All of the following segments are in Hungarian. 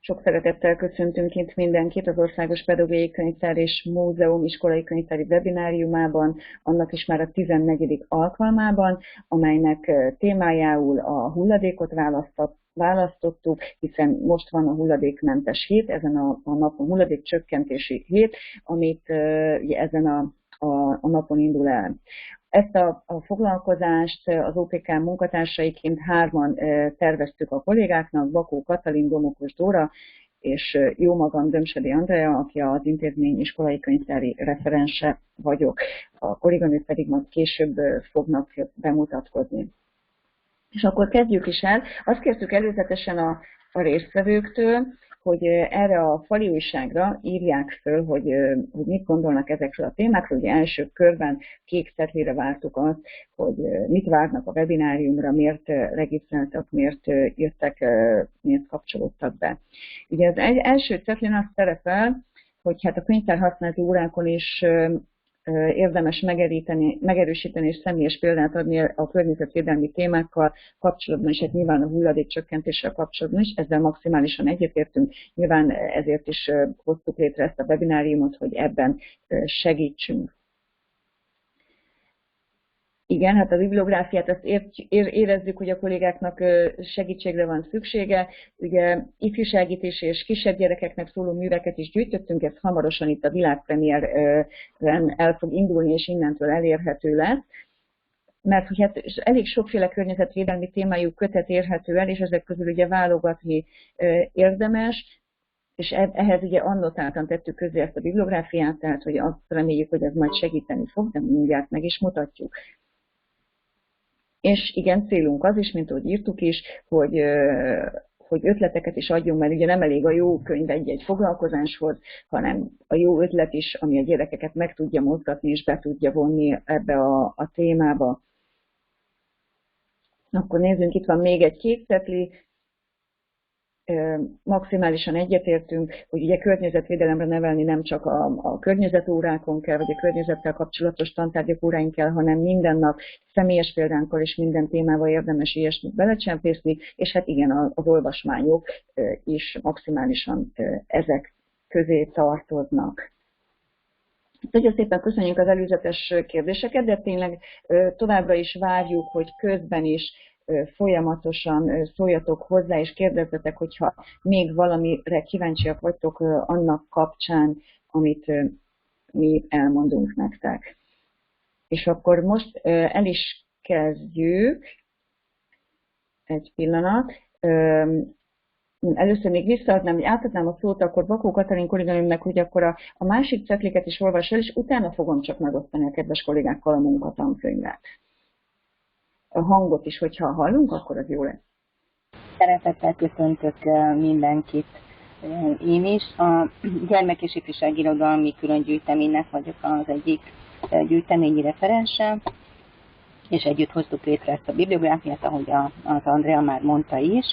Sok szeretettel köszöntünk itt mindenkit az Országos Pedagógiai Könyvtár és Múzeum iskolai könyvtári webináriumában, annak is már a 14. alkalmában, amelynek témájául a hulladékot választottuk, hiszen most van a hulladékmentes hét, ezen a napon hulladékcsökkentési hét, amit ezen a napon indul el. Ezt a foglalkozást az OPK munkatársaiként 3-an terveztük a kollégáknak, Bakó Katalin, Domokos Dóra, és jó magam, Dömsedi Andrea, aki az intézmény iskolai könyvtári referense vagyok. A kolléganők pedig majd később fognak bemutatkozni. És akkor kezdjük is el. Azt kértük előzetesen a résztvevőktől, hogy erre a fali újságra írják föl, hogy mit gondolnak ezekről a témákról. Ugye első körben kék cetlire vártuk azt, hogy mit várnak a webináriumra, miért regisztráltak, miért jöttek, miért kapcsolódtak be. Ugye az első cetlin azt szerepel, hogy hát a könyvtárhasználati órákon is érdemes megerősíteni és személyes példát adni a környezetvédelmi témákkal kapcsolatban, és hát nyilván a hulladékcsökkentéssel kapcsolatban is, ezzel maximálisan egyetértünk. Nyilván ezért is hoztuk létre ezt a webináriumot, hogy ebben segítsünk. Igen, hát a bibliográfiát azt érezzük, hogy a kollégáknak segítségre van szüksége. Ugye ifjúságítés és kisebb gyerekeknek szóló műveket is gyűjtöttünk, ez hamarosan itt a világpremiéren el fog indulni, és innentől elérhető lesz. Mert hogy hát elég sokféle környezetvédelmi témájú kötet érhető el, és ezek közül ugye válogatni érdemes, és ehhez ugye annotáltan tettük közé ezt a bibliográfiát, tehát hogy azt reméljük, hogy ez majd segíteni fog, de mindjárt meg is mutatjuk. És igen, célunk az is, mint ahogy írtuk is, hogy ötleteket is adjunk, mert ugye nem elég a jó könyv egy-egy foglalkozáshoz, hanem a jó ötlet is, ami a gyerekeket meg tudja mozgatni és be tudja vonni ebbe a témába. Akkor nézzünk, itt van még egy kék cetli. Maximálisan egyetértünk, hogy ugye környezetvédelemre nevelni nem csak a környezetórákon kell, vagy a környezettel kapcsolatos tantárgyak óráink kell, hanem minden nap személyes példánkkal és minden témával érdemes ilyesmit belecsempészni, és hát igen, az olvasmányok is maximálisan ezek közé tartoznak. Nagyon szépen köszönjük az előzetes kérdéseket, de tényleg továbbra is várjuk, hogy közben is folyamatosan szóljatok hozzá, és kérdezzetek, hogyha még valamire kíváncsiak vagytok annak kapcsán, amit mi elmondunk nektek. És akkor most el is kezdjük. Egy pillanat. Először még visszaadnám, hogy átadnám a szót, akkor Bakó Katalin kolléganőmnek, hogy akkor a másik cetliket is olvas el, és utána fogom csak megosztani a kedves kollégákkal a munkatankönyvet. A hangot is, hogyha hallunk, akkor az jó lesz. Szeretettel köszöntök mindenkit. Én is a gyermek- és ifjúságirodalmi külön gyűjteménynek vagyok az egyik gyűjteményi referense, és együtt hoztuk létre ezt a bibliográfiát, ahogy az Andrea már mondta is.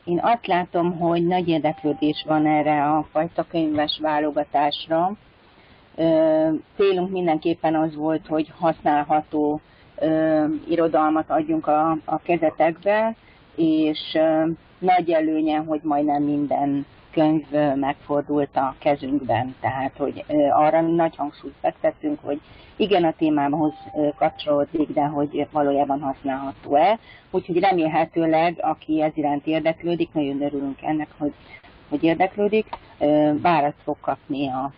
Én azt látom, hogy nagy érdeklődés van erre a fajta könyves válogatásra. Célunk mindenképpen az volt, hogy használható irodalmat adjunk a kezetekbe, és nagy előnye, hogy majdnem minden könyv megfordult a kezünkben. Tehát, hogy arra nagy hangsúlyt fektettünk, hogy igen, a témához kapcsolódik, de hogy valójában használható-e. Úgyhogy remélhetőleg, aki ez iránt érdeklődik, nagyon örülünk ennek, hogy érdeklődik, választ fog kapni a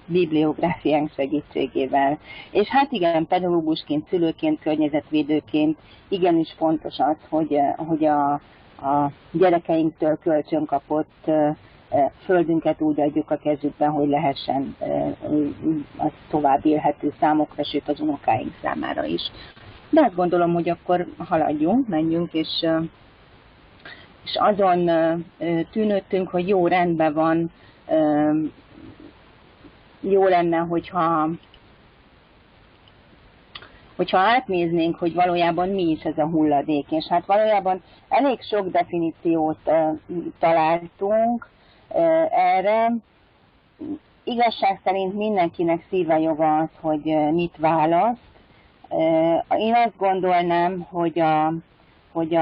bibliográfiánk segítségével. És hát igen, pedagógusként, szülőként, környezetvédőként igenis fontos az, hogy a gyerekeinktől kölcsönkapott földünket úgy adjuk a kezükbe, hogy lehessen az tovább élhető számokra, sőt az unokáink számára is. De azt gondolom, hogy akkor haladjunk, menjünk, és azon tűnődtünk, hogy jó, rendben van, jó lenne, hogyha átnéznénk, hogy valójában mi is ez a hulladék. És hát valójában elég sok definíciót találtunk erre. Igazság szerint mindenkinek szíve joga az, hogy mit választ. Én azt gondolnám, hogy hogy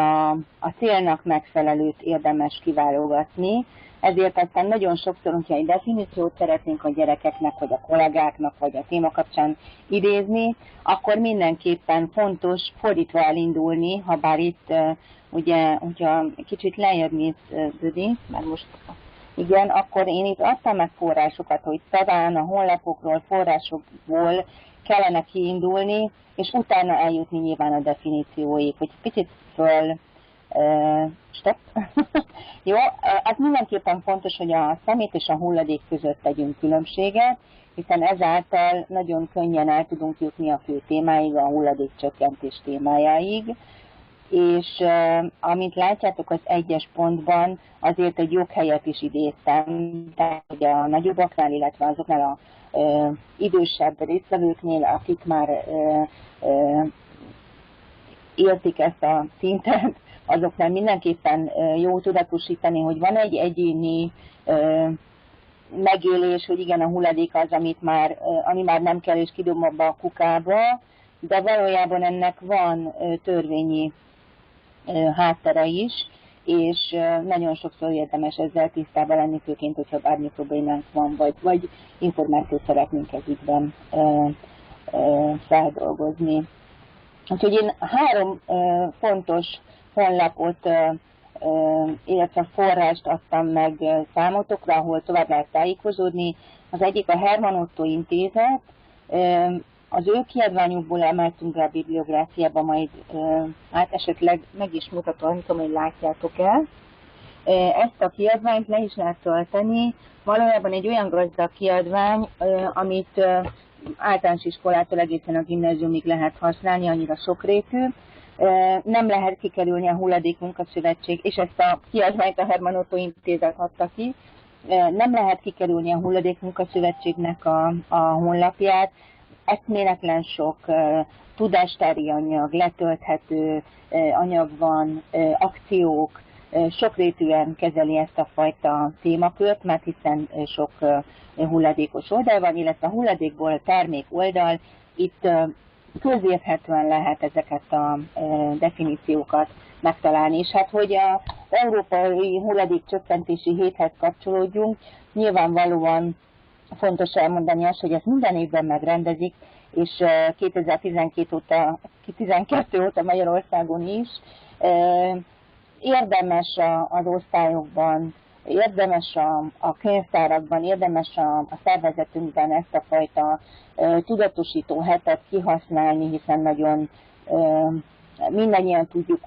a célnak megfelelőt érdemes kiválogatni, ezért aztán nagyon sokszor, hogyha egy definíciót szeretnénk a gyerekeknek, vagy a kollégáknak, vagy a téma kapcsán idézni, akkor mindenképpen fontos fordítva elindulni, ha bár itt ugye, hogyha kicsit lejjebb mész, Düdi, mert most igen, akkor én itt adtam meg forrásokat, hogy talán a honlapokról, forrásokból kellene kiindulni, és utána eljutni nyilván a definícióig, hogy picit föl, stop. Jó, az mindenképpen fontos, hogy a szemét és a hulladék között tegyünk különbséget, hiszen ezáltal nagyon könnyen el tudunk jutni a fő témáig, a hulladékcsökkentés témájáig, és amint látjátok az egyes pontban, azért egy joghelyet is idéztem, tehát hogy a nagyobbaknál, illetve azoknál a idősebb résztvevőknél, akik már értik ezt a szintet, azoknál mindenképpen jó tudatosítani, hogy van egy egyéni megélés, hogy igen, a hulladék az, ami már nem kell, és kidobom abba a kukába, de valójában ennek van törvényi háttere is, és nagyon sokszor érdemes ezzel tisztában lenni, főként, hogyha bármi problémánk van, vagy információt szeretnénk ez ügyben feldolgozni. Úgyhogy én 3 fontos honlapot, illetve forrást adtam meg számotokra, ahol tovább lehet tájékozódni. Az egyik a Herman Otto Intézet, az ő kiadványukból emeltünk rá a bibliográfiába, majd hát esetleg meg is mutatom, nem tudom, hogy látjátok el. Ezt a kiadványt le is lehet tölteni, valójában egy olyan gazdag kiadvány, amit általános iskolától egészen a gimnáziumig lehet használni, annyira sokrétű. Nem lehet kikerülni a Hulladék Munkaszövetség, és ezt a kiadványt a Herman Otto Intézet adta ki. Nem lehet kikerülni a Hulladék Munkaszövetségnek a honlapját. Eszméletlen sok tudástári anyag, letölthető anyag van, akciók, sokrétűen kezeli ezt a fajta témakört, mert hiszen sok hulladékos oldal van, illetve a hulladékból termék oldal, itt közérthetően lehet ezeket a definíciókat megtalálni. És hát, hogy az Európai Hulladékcsökkentési Héthez kapcsolódjunk, nyilvánvalóan fontos elmondani azt, hogy ezt minden évben megrendezik, és 2012 óta Magyarországon is. Érdemes az osztályokban, érdemes a könyvtárakban, érdemes a szervezetünkben ezt a fajta tudatosító hetet kihasználni, hiszen nagyon mindannyian tudjuk,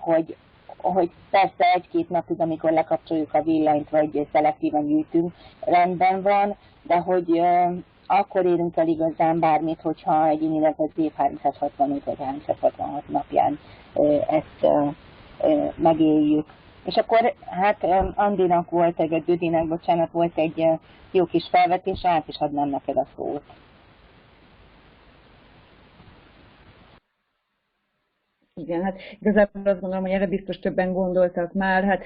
hogy persze 1-2 napig, amikor lekapcsoljuk a villanyt, vagy szelektíven gyűjtünk, rendben van, de hogy akkor érünk el igazán bármit, hogyha egyénileg az év 365 vagy 366 napján ezt megéljük. És akkor hát Andinak volt egy, Düdinek, bocsánat, volt egy jó kis felvetés, át is adnám neked a szót. Igen, hát igazából azt gondolom, hogy erre biztos többen gondoltak már, hát,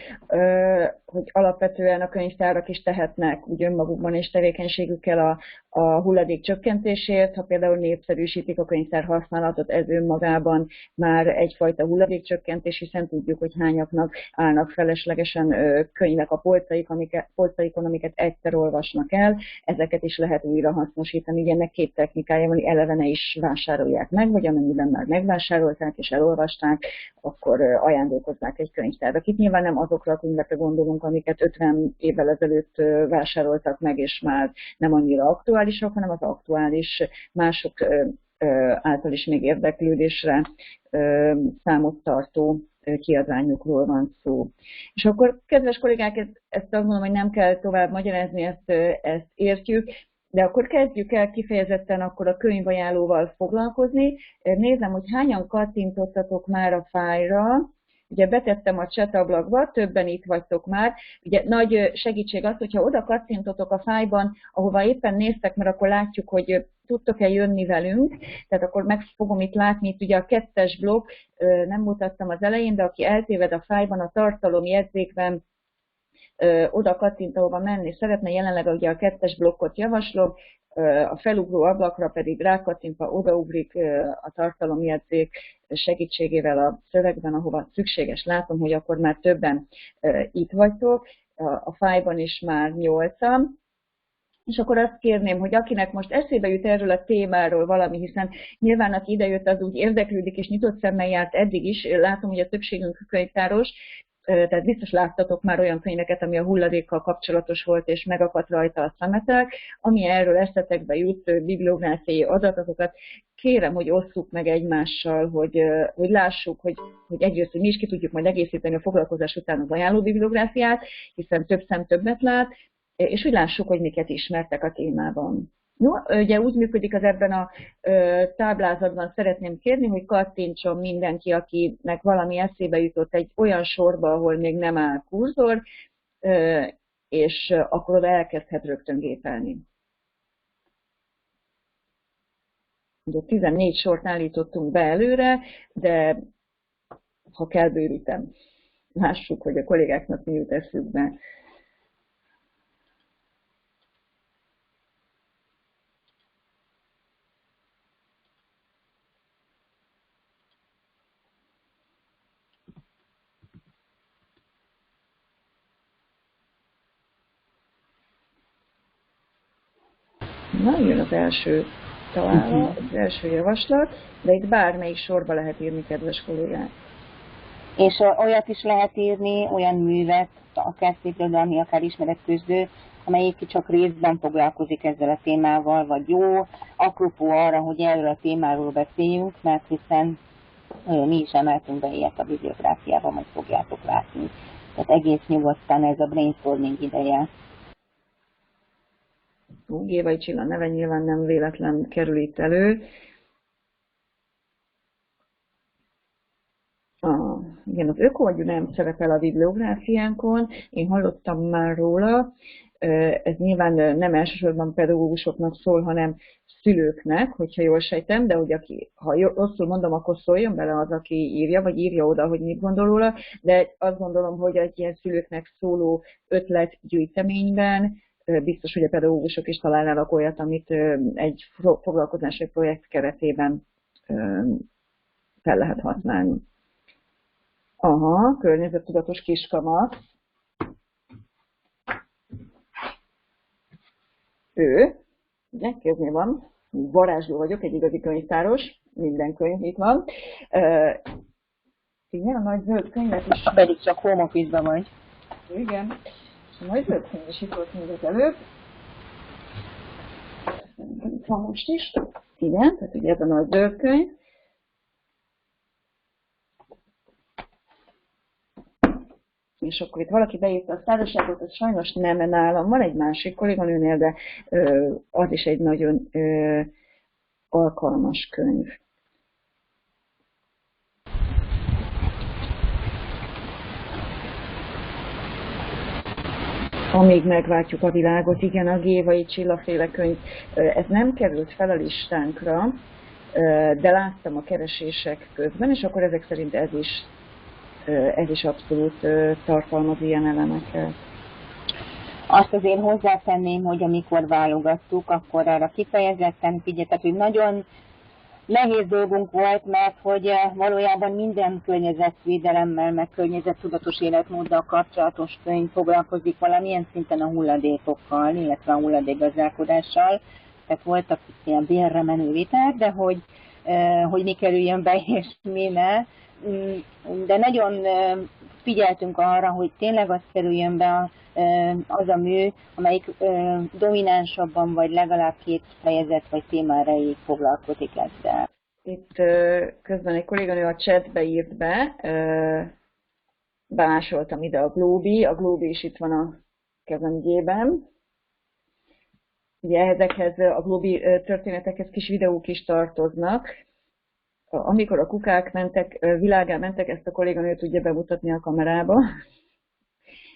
hogy alapvetően a könyvtárak is tehetnek úgy önmagukban és tevékenységükkel a hulladék csökkentésért. Ha például népszerűsítik a könyvtár használatot, ez önmagában már egyfajta hulladékcsökkentés, hiszen tudjuk, hogy hányaknak állnak feleslegesen könyvek a polcaikon, amiket egyszer olvasnak el. Ezeket is lehet újra hasznosítani. Ugye ennek 2 technikája van, eleve is vásárolják meg, vagy amennyiben már megvásárolták és elolvasták, akkor ajándékozzák egy könyvtárnak. Itt nyilván nem azokra a könyvekre gondolunk, amiket 50 évvel ezelőtt vásároltak meg, és már nem annyira aktuálisak, hanem az aktuális, mások által is még érdeklődésre számot tartó kiadványokról van szó. És akkor, kedves kollégák, ezt azt mondom, hogy nem kell tovább magyarázni, ezt értjük, de akkor kezdjük el kifejezetten akkor a könyvajánlóval foglalkozni. Nézem, hogy hányan kattintottatok már a fájlra. Ugye betettem a chat ablakba, többen itt vagytok már. Ugye nagy segítség az, hogyha oda kattintotok a fájlban, ahova éppen néztek, mert akkor látjuk, hogy tudtok-e jönni velünk. Tehát akkor meg fogom itt látni, itt ugye a 2-es blokk, nem mutattam az elején, de aki eltéved a fájlban, a tartalomjegyzékben oda kattint, ahova menni szeretne, jelenleg ugye a 2-es blokkot javaslom, a felugró ablakra pedig rákattintva odaugrik a tartalomjegyzék segítségével a szövegben, ahova szükséges. Látom, hogy akkor már többen itt vagytok, a fájban is már 8-an. És akkor azt kérném, hogy akinek most eszébe jut erről a témáról valami, hiszen nyilván aki idejött, az úgy érdeklődik és nyitott szemmel járt eddig is. Látom, hogy a többségünk könyvtáros, tehát biztos láttatok már olyan könyveket, ami a hulladékkal kapcsolatos volt, és megakadt rajta a szemetek. Ami erről eszetekbe jut, bibliográfiai adatokat, kérem, hogy osszuk meg egymással, hogy lássuk, hogy egyrészt, hogy mi is ki tudjuk majd egészíteni a foglalkozás után az ajánló bibliográfiát, hiszen több szem többet lát, és hogy lássuk, hogy miket ismertek a témában. Jó, ugye úgy működik az ebben a táblázatban, szeretném kérni, hogy kattintson mindenki, akinek valami eszébe jutott egy olyan sorba, ahol még nem áll kurzor, és akkor oda elkezdhet rögtön gépelni. Ugye 14 sort állítottunk be előre, de ha kell, bővítem. Lássuk, hogy a kollégáknak mi jut eszükbe. Na, jön az első találva, az első javaslat, de itt bármelyik sorba lehet írni, kedves kollégák. És olyat is lehet írni, olyan művet, akár szépirodalmi, akár ismeretközlő, amelyik csak részben foglalkozik ezzel a témával, vagy jó, apropó arra, hogy erről a témáról beszéljünk, mert hiszen mi is emeltünk be ilyet a bibliográfiában, majd fogjátok látni. Tehát egész nyugodtan ez a brainstorming ideje. Gévai Csilla neve nyilván nem véletlen kerül itt elő. Igen, az ökoagyú nem szerepel a bibliográfiánkon, én hallottam már róla. Ez nyilván nem elsősorban pedagógusoknak szól, hanem szülőknek, hogyha jól sejtem, de hogy ha rosszul mondom, akkor szóljon bele az, aki írja, vagy írja oda, hogy mit gondol róla, de azt gondolom, hogy egy ilyen szülőknek szóló ötletgyűjteményben biztos, hogy a pedagógusok is találnának olyat, amit egy foglalkozási projekt keretében fel lehet használni. Aha, környezettudatos kiskamasz. Ő, ugye, kéznél van, varázsló vagyok, egy igazi könyvtáros, minden könyv itt van. Igen, a nagy zöld könyvet is. Pedig csak home office-ban vagy. Igen, és a nagy zöld könyv is itt volt még az előbb. Itt van most is. Igen, tehát ugye ez a nagy zöld könyv. És akkor itt valaki beírta a százasságot, ez sajnos nem nálam, van egy másik kolléganőnél, de az is egy nagyon alkalmas könyv. Amíg megváltjuk a világot, igen, a Gévai Csilla féle könyv, ez nem került fel a listánkra, de láttam a keresések közben, és akkor ezek szerint ez is abszolút tartalmaz ilyen elemeket. Azt azért hozzátenném, hogy amikor válogattuk, akkor arra kifejezetten figyeltek, hogy nagyon nehéz dolgunk volt, mert hogy valójában minden környezetvédelemmel, meg környezettudatos életmóddal kapcsolatos könyv foglalkozik valamilyen szinten a hulladékokkal, illetve a hulladékgazdálkodással. Tehát voltak ilyen bélre menő viták, de hogy mi kerüljön be és mi ne. De nagyon figyeltünk arra, hogy tényleg az kerüljön be az a mű, amelyik dominánsabban vagy legalább 2 fejezet vagy téma erejéig foglalkozik ezzel. Itt közben egy kolléganő a chatbe írt be, bemásoltam ide a Globi is itt van a kezemgyében. Ugye ezekhez a Globi történetekhez kis videók is tartoznak. Amikor a kukák világán mentek, ezt a kolléganő tudja bemutatni a kamerába,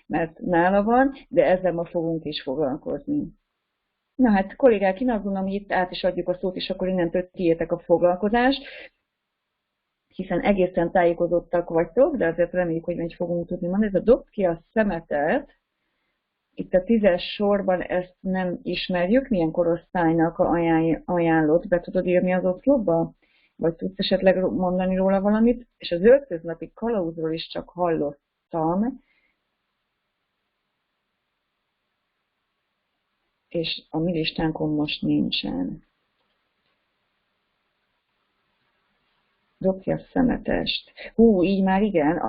mert nála van, de ezzel ma fogunk is foglalkozni. Na hát kollégák, én azt gondolom, hogy itt át is adjuk a szót, és akkor innentől tiétek a foglalkozást, hiszen egészen tájékozottak vagytok, de azért reméljük, hogy meg fogunk tudni mondani. Ez a Dobd ki a szemetet itt a 10-es sorban ezt nem ismerjük, milyen korosztálynak ajánlott, be tudod írni az oszlopba? Vagy tudsz esetleg mondani róla valamit? És az Öltöznapi Kalauzról is csak hallottam, és a mi listánkon most nincsen. Dobja szemetest. Hú, így már igen,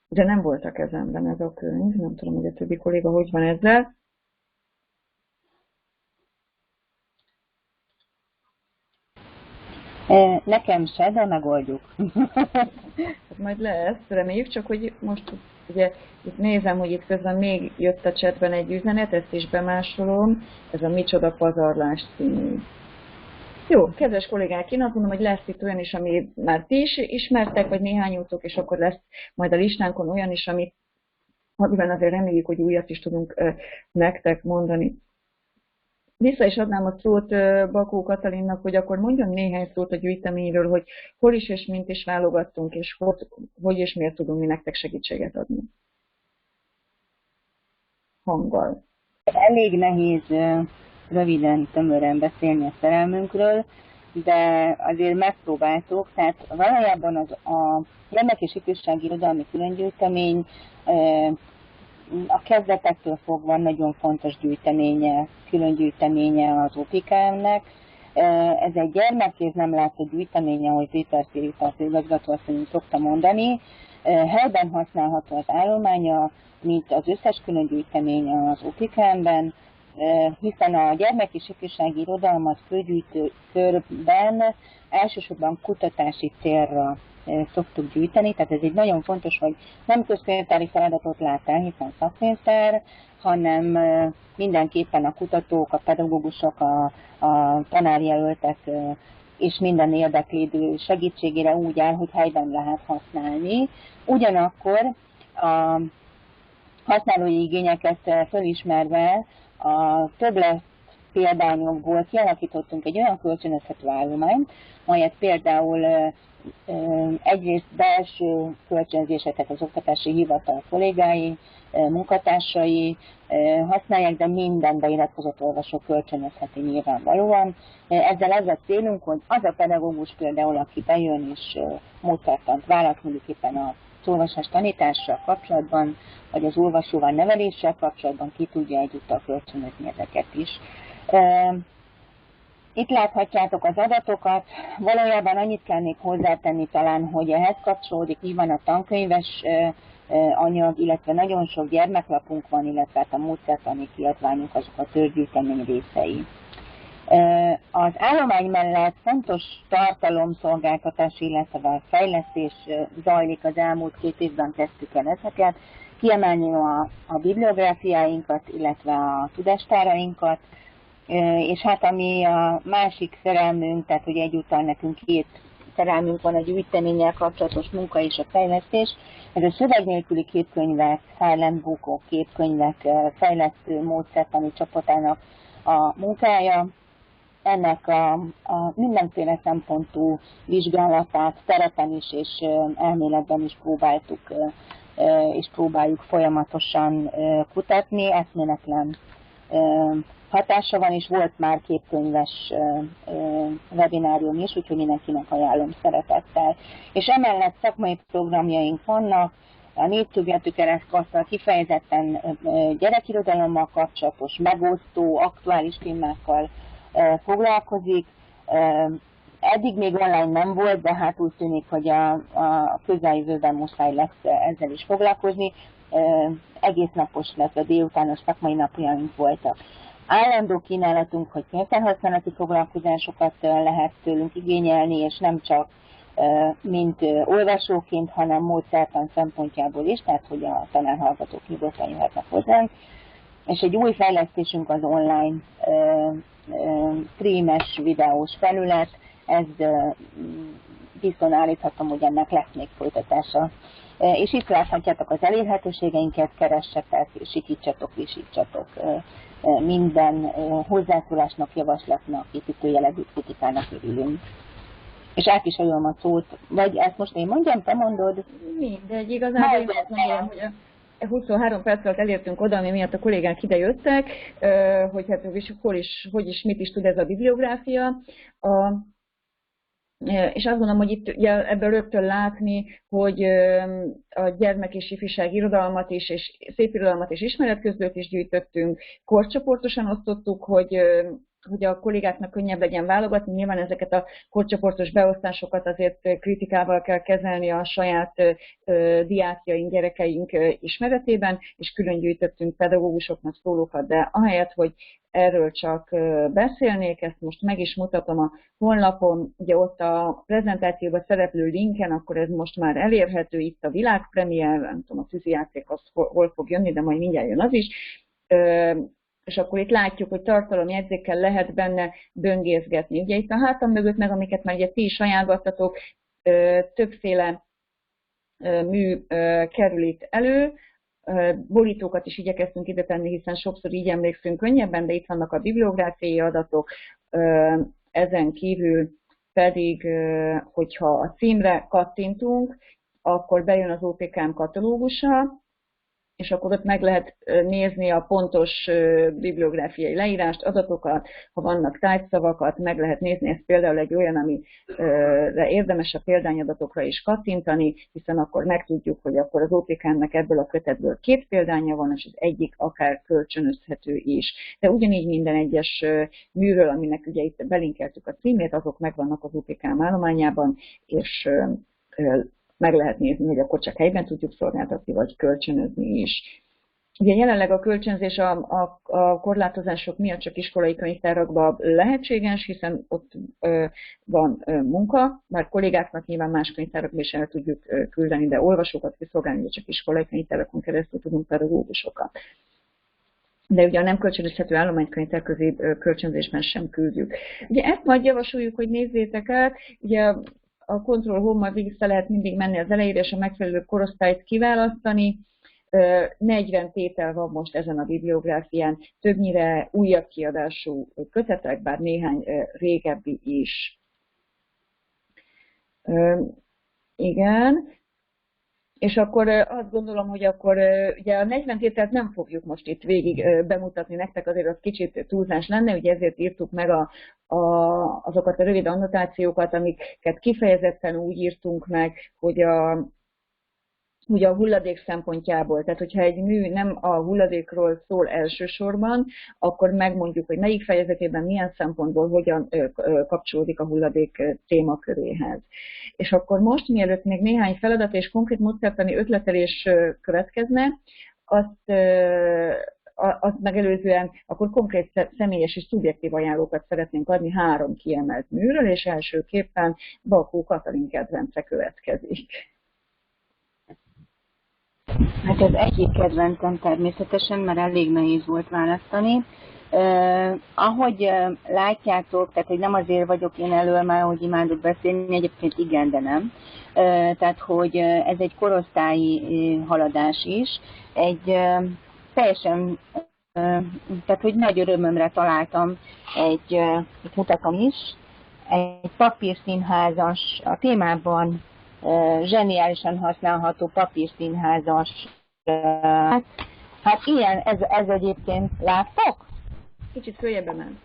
de nem volt a kezemben ez a könyv, nem tudom, hogy a többi kolléga hogy van ezzel. Nekem se, de megoldjuk. Hát majd lesz, reméljük, csak hogy most ugye itt nézem, hogy itt közben még jött a chatben egy üzenet, ezt is bemásolom, ez a Micsoda pazarlás című. Jó, kedves kollégák, én azt mondom, hogy lesz itt olyan is, ami már ti is ismertek, vagy néhányutok, és akkor lesz majd a listánkon olyan is, amiben azért reméljük, hogy újat is tudunk nektek mondani. Vissza is adnám a szót Bakó Katalinnak, hogy akkor mondjon néhány szót a gyűjteményről, hogy hol is és mint is válogattunk, és hogy és miért tudunk mi nektek segítséget adni. Hanggal. Elég nehéz röviden, tömören beszélni a szerelmünkről, de azért megpróbáltuk, tehát valójában a gyermek- és ifjúsági irodalmi különgyűjtemény a kezdetektől fogva nagyon fontos gyűjteménye, különgyűjteménye az OPKM-nek. Ez egy gyermekkéz nem látó gyűjteménye, ahogy Péter Szirita igazgatóasszony szokta mondani. Helyben használható az állománya, mint az összes különgyűjtemény az OPKM-ben, hiszen a gyermek- és ifjúsági irodalmat főgyűjtő körben elsősorban kutatási célra szoktuk gyűjteni, tehát ez egy nagyon fontos, hogy nem közkönyvtári feladatot lát el, hiszen szakkönyvtár, hanem mindenképpen a kutatók, a pedagógusok, a tanárjelöltek és minden érdeklődő segítségére úgy áll, hogy helyben lehet használni. Ugyanakkor a használói igényeket fölismerve a többlet példányokból kialakítottunk egy olyan kölcsönözhető állományt, amelyet például egyrészt belső kölcsönzéseket az oktatási hivatal kollégái, munkatársai használják, de minden beiratkozott olvasó kölcsönözheti nyilvánvalóan. Ezzel az a célunk, hogy az a pedagógus például, aki bejön és módszertant választ, mondjuk éppen az olvasás tanítással kapcsolatban, vagy az olvasóval neveléssel kapcsolatban ki tudja egyúttal kölcsönözni ezeket is. Itt láthatjátok az adatokat, valójában annyit kell még hozzátenni talán, hogy ehhez kapcsolódik, így van a tankönyves anyag, illetve nagyon sok gyermeklapunk van, illetve a módszertani kiadványunk, azok a törgyűjtemény részei. Az állomány mellett fontos tartalomszolgáltatás, illetve fejlesztés zajlik, az elmúlt 2 évben kezdtük el ezeket. Kiemelni a bibliográfiáinkat, illetve a tudástárainkat, és hát ami a másik szerelmünk, tehát hogy egyúttal nekünk 2 szerelmünk van a gyűjteménnyel kapcsolatos munka és a fejlesztés. Ez a szöveg nélküli képkönyvek, silent bookok, képkönyvek fejlesztő módszertani csapatának a munkája. Ennek a mindenféle szempontú vizsgálatát terepen is és elméletben is próbáltuk és próbáljuk folyamatosan kutatni, eszméletlen hatása van, és volt már képkönyves webinárium is, úgyhogy mindenkinek ajánlom szeretettel. És emellett szakmai programjaink vannak, a 4 többletű keresztpasszal kifejezetten gyerekirodalommal kapcsolatos, megosztó, aktuális témákkal foglalkozik. Eddig még online nem volt, de hát úgy tűnik, hogy a közeljövőben muszáj lesz ezzel is foglalkozni. Egész napos, illetve délutános szakmai napjaink voltak. Állandó kínálatunk, hogy könyvtárhasználati foglalkozásokat lehet tőlünk igényelni, és nem csak mint olvasóként, hanem módszertan szempontjából is, tehát hogy a tanárhallgatók nyugodtan jöhetnek hozzánk. És egy új fejlesztésünk az online streames videós felület, ez biztosan állíthatom, hogy ennek lesz még folytatása. És itt láthatjátok az elérhetőségeinket, keressetek, sikítsatok, visítsatok. Minden hozzászólásnak, javaslatnak, építőjelegű kritikának örülünk. És át is adom a szót, vagy ezt most én mondjam, te mondod? Mindegy, igazából én azt mondom, hogy 23 perc alatt elértünk oda, ami miatt a kollégák idejöttek, hogy hát hogy is, mit is tud ez a bibliográfia. És azt gondolom, hogy itt ugye ebből rögtön látni, hogy a gyermek és ifjúság irodalmat is, és szépirodalmat és ismeretközlőt is gyűjtöttünk, korcsoportosan osztottuk, hogy a kollégáknak könnyebb legyen válogatni. Nyilván ezeket a korcsoportos beosztásokat azért kritikával kell kezelni a saját diákjaink, gyerekeink ismeretében, és külön gyűjtöttünk pedagógusoknak szólókat, de ahelyett, hogy erről csak beszélnék, ezt most meg is mutatom a honlapon, ugye ott a prezentációban szereplő linken, akkor ez most már elérhető, itt a világpremier, nem tudom, a tűzijáték az hol fog jönni, de majd mindjárt jön az is. És akkor itt látjuk, hogy tartalomjegyzékkel lehet benne böngészgetni. Ugye itt a hátam mögött meg, amiket már ugye ti is ajánlgattatok, többféle mű kerül itt elő, borítókat is igyekeztünk ide tenni, hiszen sokszor így emlékszünk könnyebben, de itt vannak a bibliográfiai adatok, ezen kívül pedig, hogyha a címre kattintunk, akkor bejön az OPK-m katalógusa, és akkor ott meg lehet nézni a pontos bibliográfiai leírást, adatokat, ha vannak tájszavakat, meg lehet nézni, ez például egy olyan, amire érdemes a példányadatokra is kattintani, hiszen akkor megtudjuk, hogy akkor az OPK-nek ebből a kötetből 2 példánya van, és az egyik akár kölcsönözhető is. De ugyanígy minden egyes műről, aminek ugye itt belinkeltük a címét, azok megvannak az OPK-m állományában, és meg lehet nézni, hogy akkor csak helyben tudjuk szolgáltatni, vagy kölcsönözni is. Ugye jelenleg a kölcsönzés a korlátozások miatt csak iskolai könyvtárakban lehetséges, hiszen ott van munka, bár kollégáknak nyilván más könyvtárakban is el tudjuk küldeni, de olvasókat kiszolgálni, csak iskolai könyvtárakon keresztül tudunk pedagógusokat. De ugye a nem kölcsönözhető állománykönyvtárközi kölcsönzésben sem küldjük. Ugye ezt majd javasoljuk, hogy nézzétek át, ugye a Control Home-mal vissza lehet mindig menni az elejére, és a megfelelő korosztályt kiválasztani. 40 tétel van most ezen a bibliográfián, többnyire újabb kiadású kötetek, bár néhány régebbi is. Igen. És akkor azt gondolom, hogy akkor ugye a 40 tételt nem fogjuk most itt végig bemutatni nektek, azért az kicsit túlzás lenne, ugye ezért írtuk meg azokat a rövid annotációkat, amiket kifejezetten úgy írtunk meg, hogy a hulladék szempontjából, tehát hogyha egy mű nem a hulladékról szól elsősorban, akkor megmondjuk, hogy melyik fejezetében milyen szempontból hogyan kapcsolódik a hulladék témaköréhez. És akkor most, mielőtt még néhány feladat és konkrét módszertani ötletelés következne, azt megelőzően akkor konkrét személyes és szubjektív ajánlókat szeretnénk adni 3 kiemelt műről, és elsőképpen Bakó Katalin kedvence következik. Hát ez egyik kedvencem természetesen, mert elég nehéz volt választani. Ahogy látjátok, tehát hogy nem azért vagyok én elől már, hogy imádok beszélni, egyébként igen, de nem. Tehát, hogy ez egy korosztályi haladás is. Egy teljesen, tehát hogy nagy örömömre találtam itt mutatom is, egy papírszínházas, a témában zseniálisan használható papírszínházas. Hát ilyen, ez egyébként láttok? Kicsit följebbre ment.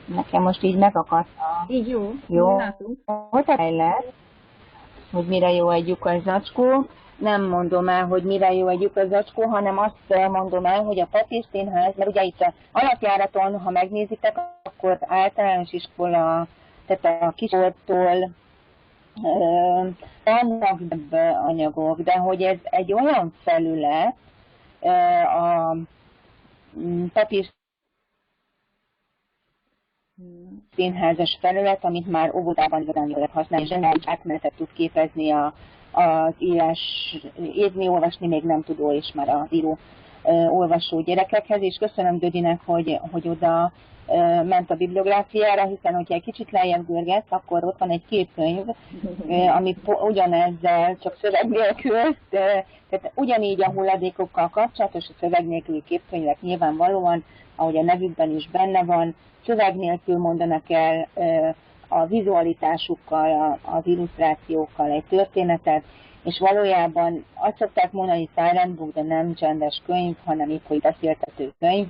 Nekem most így megakadt. Így jó. Jó. Látunk. Ott lesz, hogy mire jó egy lyukaszacskó. Nem mondom el, hogy mire jó egy lyukaszacskó, hanem azt mondom el, hogy a papírszínház, mert ugye itt alapjáraton, ha megnézitek, akkor általános iskola, tehát a kiskortól vannak anyagok, de hogy ez egy olyan felület, a papír színházas felület, amit már óvodában lehet használni, és egy átmenetet tud képezni az írni, olvasni még nem tudó, és már az író olvasó gyerekekhez, és köszönöm Dödinek, hogy oda ment a bibliográfiára, hiszen hogyha egy kicsit lejjebb görgetsz, akkor ott van egy képkönyv, ami ugyanezzel, csak szöveg nélkül, tehát ugyanígy a hulladékokkal kapcsolatos, a szöveg nélküli képkönyvek nyilvánvalóan, ahogy a nevükben is benne van, szöveg nélkül mondanak el a vizualitásukkal, az illusztrációkkal egy történetet, és valójában azt szokták mondani, hogy silent book, de nem csendes könyv, hanem itt, hogy beszéltető könyv,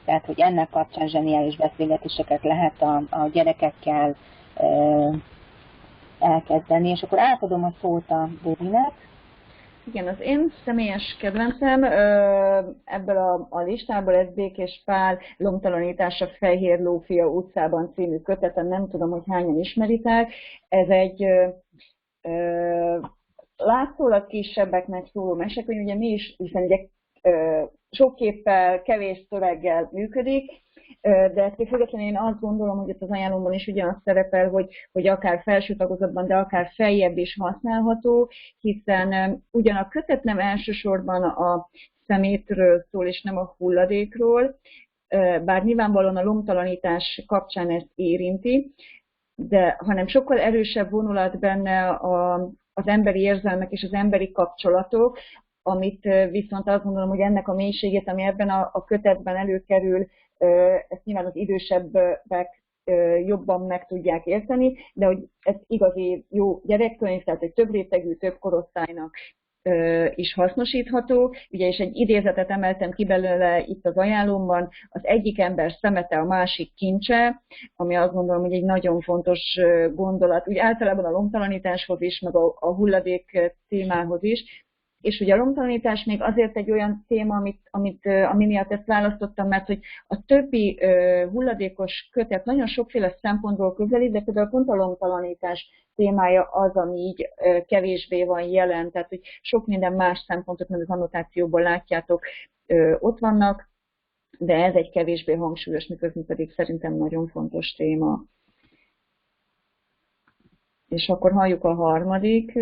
tehát hogy ennek kapcsán zseniális beszélgetéseket lehet a gyerekekkel elkezdeni, és akkor átadom a szót a Bóbinek. Igen, az én személyes kedvencem ebből a listából ez Békés Pál Lomtalanítás a Fehér Lófia utcában című kötete, nem tudom, hogy hányan ismeritek. Ez egy látszólag kisebbeknek szóló mesekönyv, ugye mi is, hiszen ugye sok képpel, kevés szöveggel működik, de ettől függetlenül én azt gondolom, hogy itt az ajánlomban is ugyanaz szerepel, hogy akár felső tagozatban, de akár feljebb is használható, hiszen ugyan a kötet nem elsősorban a szemétről szól, és nem a hulladékról, bár nyilvánvalóan a lomtalanítás kapcsán ezt érinti, de hanem sokkal erősebb vonulat benne az emberi érzelmek és az emberi kapcsolatok, amit viszont azt gondolom, hogy ennek a mélységét, ami ebben a kötetben előkerül, ezt nyilván az idősebbek jobban meg tudják érteni, de hogy ez igazi jó gyerekkönyv, tehát egy több rétegű, több korosztálynak is hasznosítható. Ugye, és egy idézetet emeltem ki belőle itt az ajánlómban, az egyik ember szemete, a másik kincse, ami azt gondolom, hogy egy nagyon fontos gondolat, úgy általában a lomtalanításhoz is, meg a hulladék témához is. És ugye a lomtalanítás még azért egy olyan téma, ami miatt ezt választottam, mert hogy a többi hulladékos kötet nagyon sokféle szempontból közelít, de például pont a lomtalanítás témája az, ami így kevésbé van jelen, tehát hogy sok minden más szempontot, mert az annotációból látjátok, ott vannak, de ez egy kevésbé hangsúlyos, miközben pedig szerintem nagyon fontos téma. És akkor halljuk a harmadik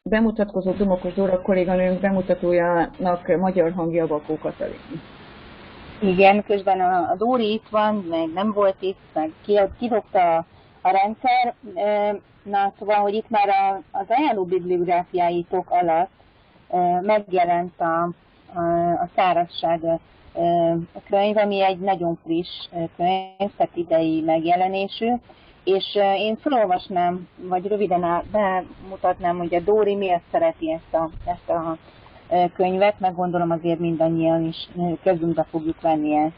bemutatkozó Domokos Dóra kolléganőnk bemutatójának magyar hangja Bakó Katalin. Igen, közben a Dóri itt van, meg nem volt itt, meg kidobta a rendszer. Na, szóval, hogy itt már az ajánló bibliográfiáitok alatt megjelent a szárazság könyv, ami egy nagyon friss könyv, tehát idei megjelenésű, és én felolvasnám, vagy röviden bemutatnám, hogy a Dóri miért szereti ezt a könyvet, meg gondolom azért mindannyian is kezünkbe fogjuk venni ezt.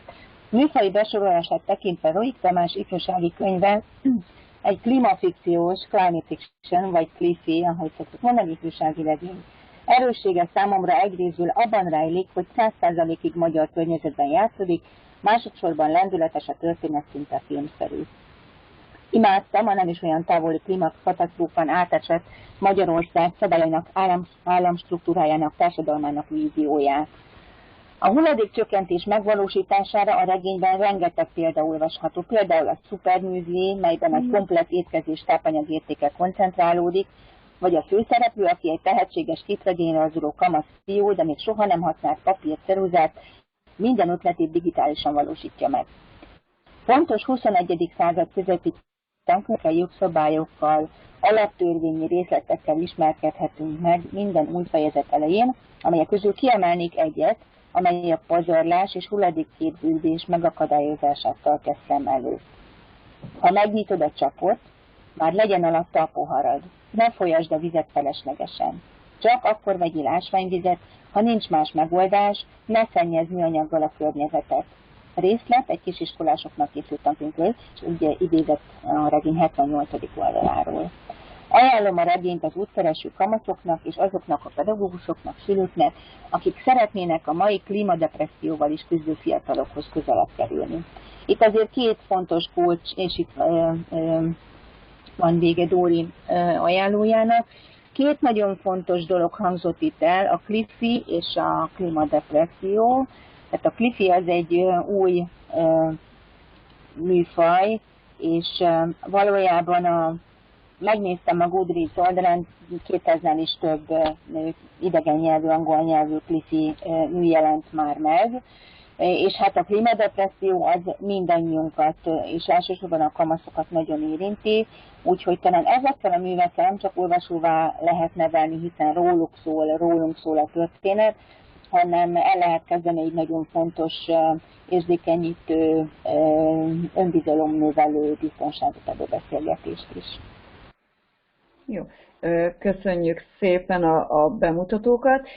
Műfaji besorolását tekintve Roik Tamás ifjúsági könyve egy klímafikciós, climate fiction, vagy cliffy, ahogy szoktuk mondani, ifjúsági regény. Erőssége számomra egyrészről abban rejlik, hogy 100%-ig magyar környezetben játszódik, másodszorban lendületes a történet szinte filmszerű. Imádtam a nem is olyan távoli klímakatasztrófán átesett Magyarország szabályainak, államstruktúrájának, társadalmának vízióját. A hulladékcsökkentés megvalósítására a regényben rengeteg példa olvasható, például a szuperműzli, melyben egy komplett étkezés tápanyagértéke koncentrálódik, vagy a főszereplő, aki egy tehetséges képregényre rajzoló kamasz fiú, de még soha nem használt papírt, ceruzát, minden ötletét digitálisan valósítja meg. Pontos 21. század közepi tankönyvekkel, jogszabályokkal, alaptörvényi részletekkel ismerkedhetünk meg minden új fejezet elején, amelyek közül kiemelnék egyet, amely a pazarlás és hulladékképződés megakadályozását tart szem előtt. Ha megnyitod a csapot, már legyen alatta a poharad. Ne folyasd a vizet feleslegesen. Csak akkor vegyél ásványvizet, ha nincs más megoldás, ne szennyezz műanyaggal a környezetet. Részlet egy kisiskolásoknak készült tankönyvről, és ugye idézett a regény 78. oldaláról. Ajánlom a regényt az útkereső kamatoknak és azoknak a pedagógusoknak, szülőknek, akik szeretnének a mai klímadepresszióval is küzdő fiatalokhoz közelebb kerülni. Itt azért két fontos kulcs, és itt van vége Dóri ajánlójának. Két nagyon fontos dolog hangzott itt el, a Cliffy és a klímadepresszió. Tehát a Cliffy az egy új műfaj, és valójában megnéztem a Goodreads oldalán, 2000-en is több idegen nyelvű, angol nyelvű Cliffy mű jelent már meg, és hát a klímadepresszió az mindannyiunkat, és elsősorban a kamaszokat nagyon érinti, úgyhogy talán ezekkel a művekkel nem csak olvasóvá lehet nevelni, hiszen rólunk szól a történet, hanem el lehet kezdeni egy nagyon fontos érzékenyítő, önbizalomnövelő, biztonságot adó beszélgetést is. Jó. Köszönjük szépen a bemutatókat.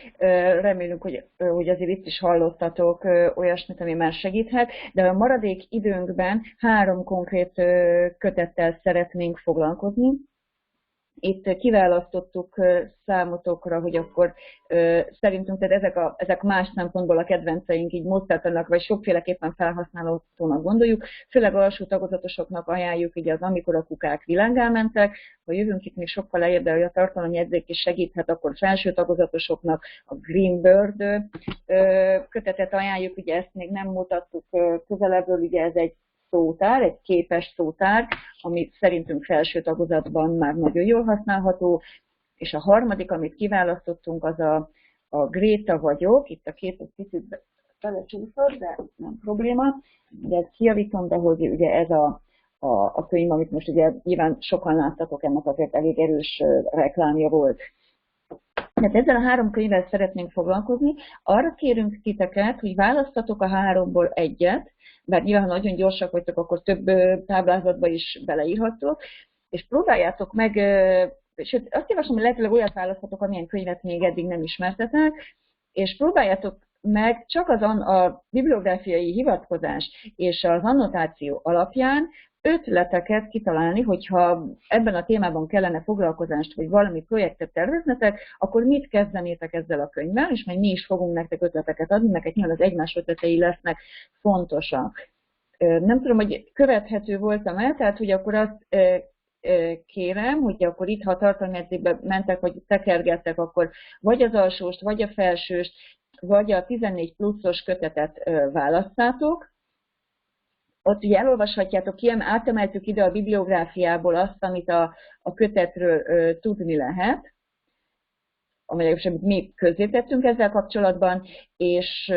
Remélünk, hogy azért itt is hallottatok olyasmit, ami már segíthet, de a maradék időnkben 3 konkrét kötettel szeretnénk foglalkozni. Itt kiválasztottuk számotokra, hogy akkor szerintünk, tehát ezek más szempontból a kedvenceink, így módszertanak, vagy sokféleképpen felhasználhatónak gondoljuk. Főleg alsó tagozatosoknak ajánljuk így az Amikor a kukák világgá mentek. Ha jövünk itt még sokkal lejjebb, de hogy a tartalomjegyzék is segíthet, akkor felső tagozatosoknak a Green Bird kötetet ajánljuk, ugye ezt még nem mutattuk közelebbről, ugye ez egy szótár, egy képes szótár, ami szerintünk felső tagozatban már nagyon jól használható, és a harmadik, amit kiválasztottunk, az a Gréta vagyok, itt a két egy picit belecsúszott, de nem probléma, de ezt kijavítom, de hogy ugye ez a könyv, amit most ugye nyilván sokan láttatok, ennek azért elég erős reklámja volt. Tehát ezzel a 3 könyvvel szeretnénk foglalkozni. Arra kérünk titeket, hogy választatok a 3-ból egyet, bár nyilván, ha nagyon gyorsak vagytok, akkor több táblázatba is beleírhatok, és próbáljátok meg, sőt, azt javaslom, hogy lehetőleg olyat választhatok, amilyen könyvet még eddig nem ismertetek, és próbáljátok meg csak a bibliográfiai hivatkozás és az annotáció alapján ötleteket kitalálni, hogyha ebben a témában kellene foglalkozást, vagy valami projektet terveznetek, akkor mit kezdenétek ezzel a könyvvel, és majd mi is fogunk nektek ötleteket adni, neked nyilván az egymás ötletei lesznek fontosak. Nem tudom, hogy követhető voltam-e, tehát hogy akkor azt kérem, hogy akkor itt, ha tartalomjegyzékbe mentek, vagy tekergettek, akkor vagy az alsóst, vagy a felsőst, vagy a 14 pluszos kötetet választátok. Ott ugye elolvashatjátok, átemeltük ide a bibliográfiából azt, amit a kötetről tudni lehet, amelyek mi közzétettünk ezzel kapcsolatban, és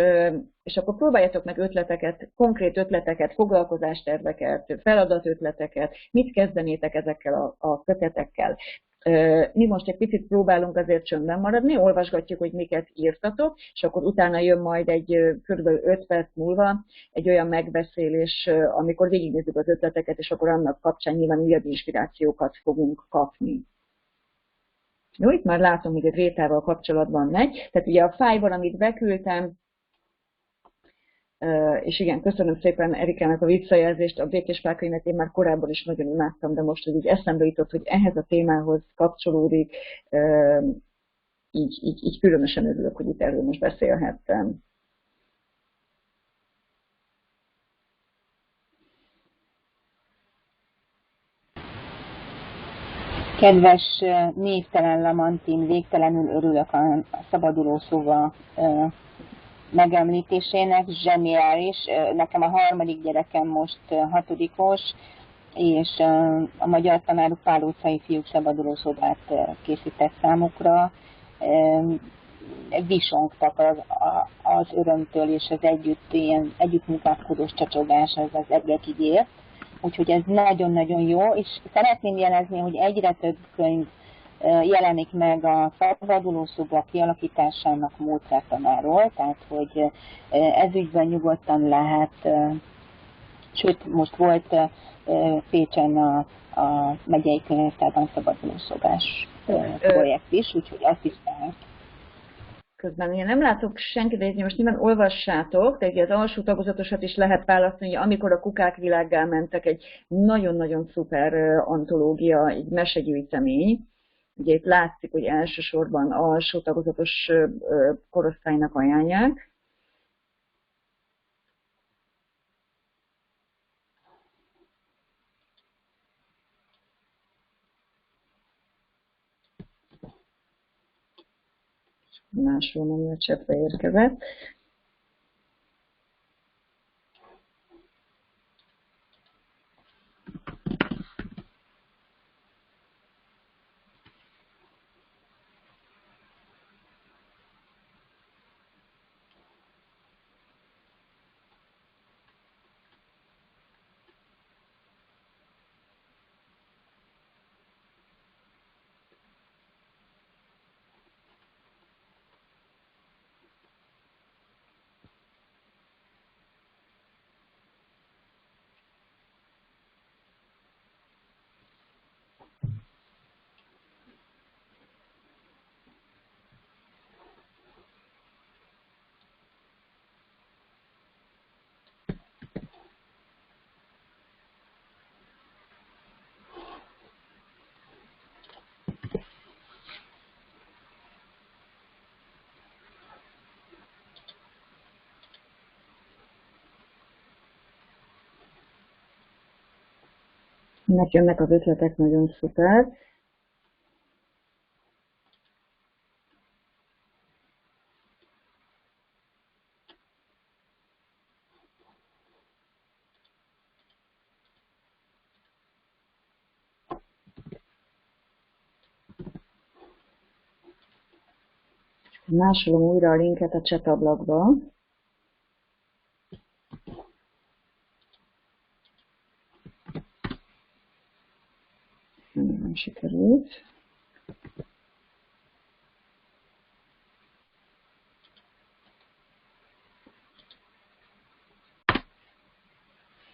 akkor próbáljatok meg ötleteket, konkrét ötleteket, foglalkozásterveket, feladatötleteket, mit kezdenétek ezekkel a kötetekkel. Mi most egy picit próbálunk azért csöndben maradni, olvasgatjuk, hogy miket írtatok, és akkor utána jön majd egy kb. 5 perc múlva egy olyan megbeszélés, amikor végignézzük az ötleteket, és akkor annak kapcsán nyilván újabb inspirációkat fogunk kapni. Jó, itt már látom, hogy a Grétával kapcsolatban megy. Tehát ugye a fájlban, amit beküldtem, és igen, köszönöm szépen Erikának a visszajelzést, a Békés Pál könyvet én már korábban is nagyon imádtam, de most, hogy így eszembe jutott, hogy ehhez a témához kapcsolódik, így különösen örülök, hogy itt erről most beszélhettem. Kedves névtelen Lamantin, végtelenül örülök a szabaduló szóval megemlítésének, zseniális. Nekem a 3. gyerekem most 6-os, és a Magyar Tanárok Pál utcai fiúk szabaduló szobát készített számukra. Visongtak az örömtől, és az ilyen együttmunkálkodós csacsogás az egekig ért. Úgyhogy ez nagyon-nagyon jó, és szeretném jelezni, hogy egyre több könyv jelenik meg a szabadulószoba kialakításának módszertanáról, tehát hogy ez ügyben nyugodtan lehet, sőt most volt Pécsen a megyei könyvtárban szabadulószobás projekt is, úgyhogy azt is lehet. Közben én nem látok senkit, de most nyilván olvassátok, de az alsó tagozatosat is lehet választani, hogy amikor a kukák világgá mentek, egy nagyon-nagyon szuper antológia, egy mesegyűjtemény. Ugye itt látszik, hogy elsősorban alsó tagozatos korosztálynak ajánlják. Máshol nem a cseppre érkezett. Ennek jönnek az ötletek, nagyon szuper. Másolom újra a linket a chat ablakba. Nem sikerült.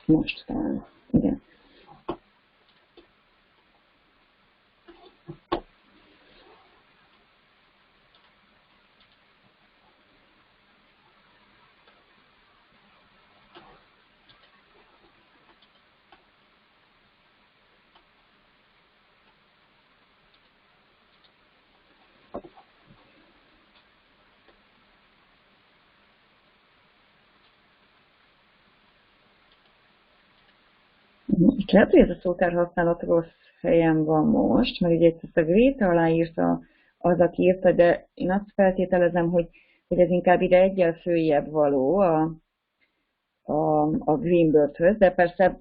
Most talán. Igen. Lehet, hogy ez a szótár használat rossz helyen van most, mert ugye ezt a Gréta aláírta az, aki írta, de én azt feltételezem, hogy ez inkább ide egyel följebb való a Greenbirdhöz, de persze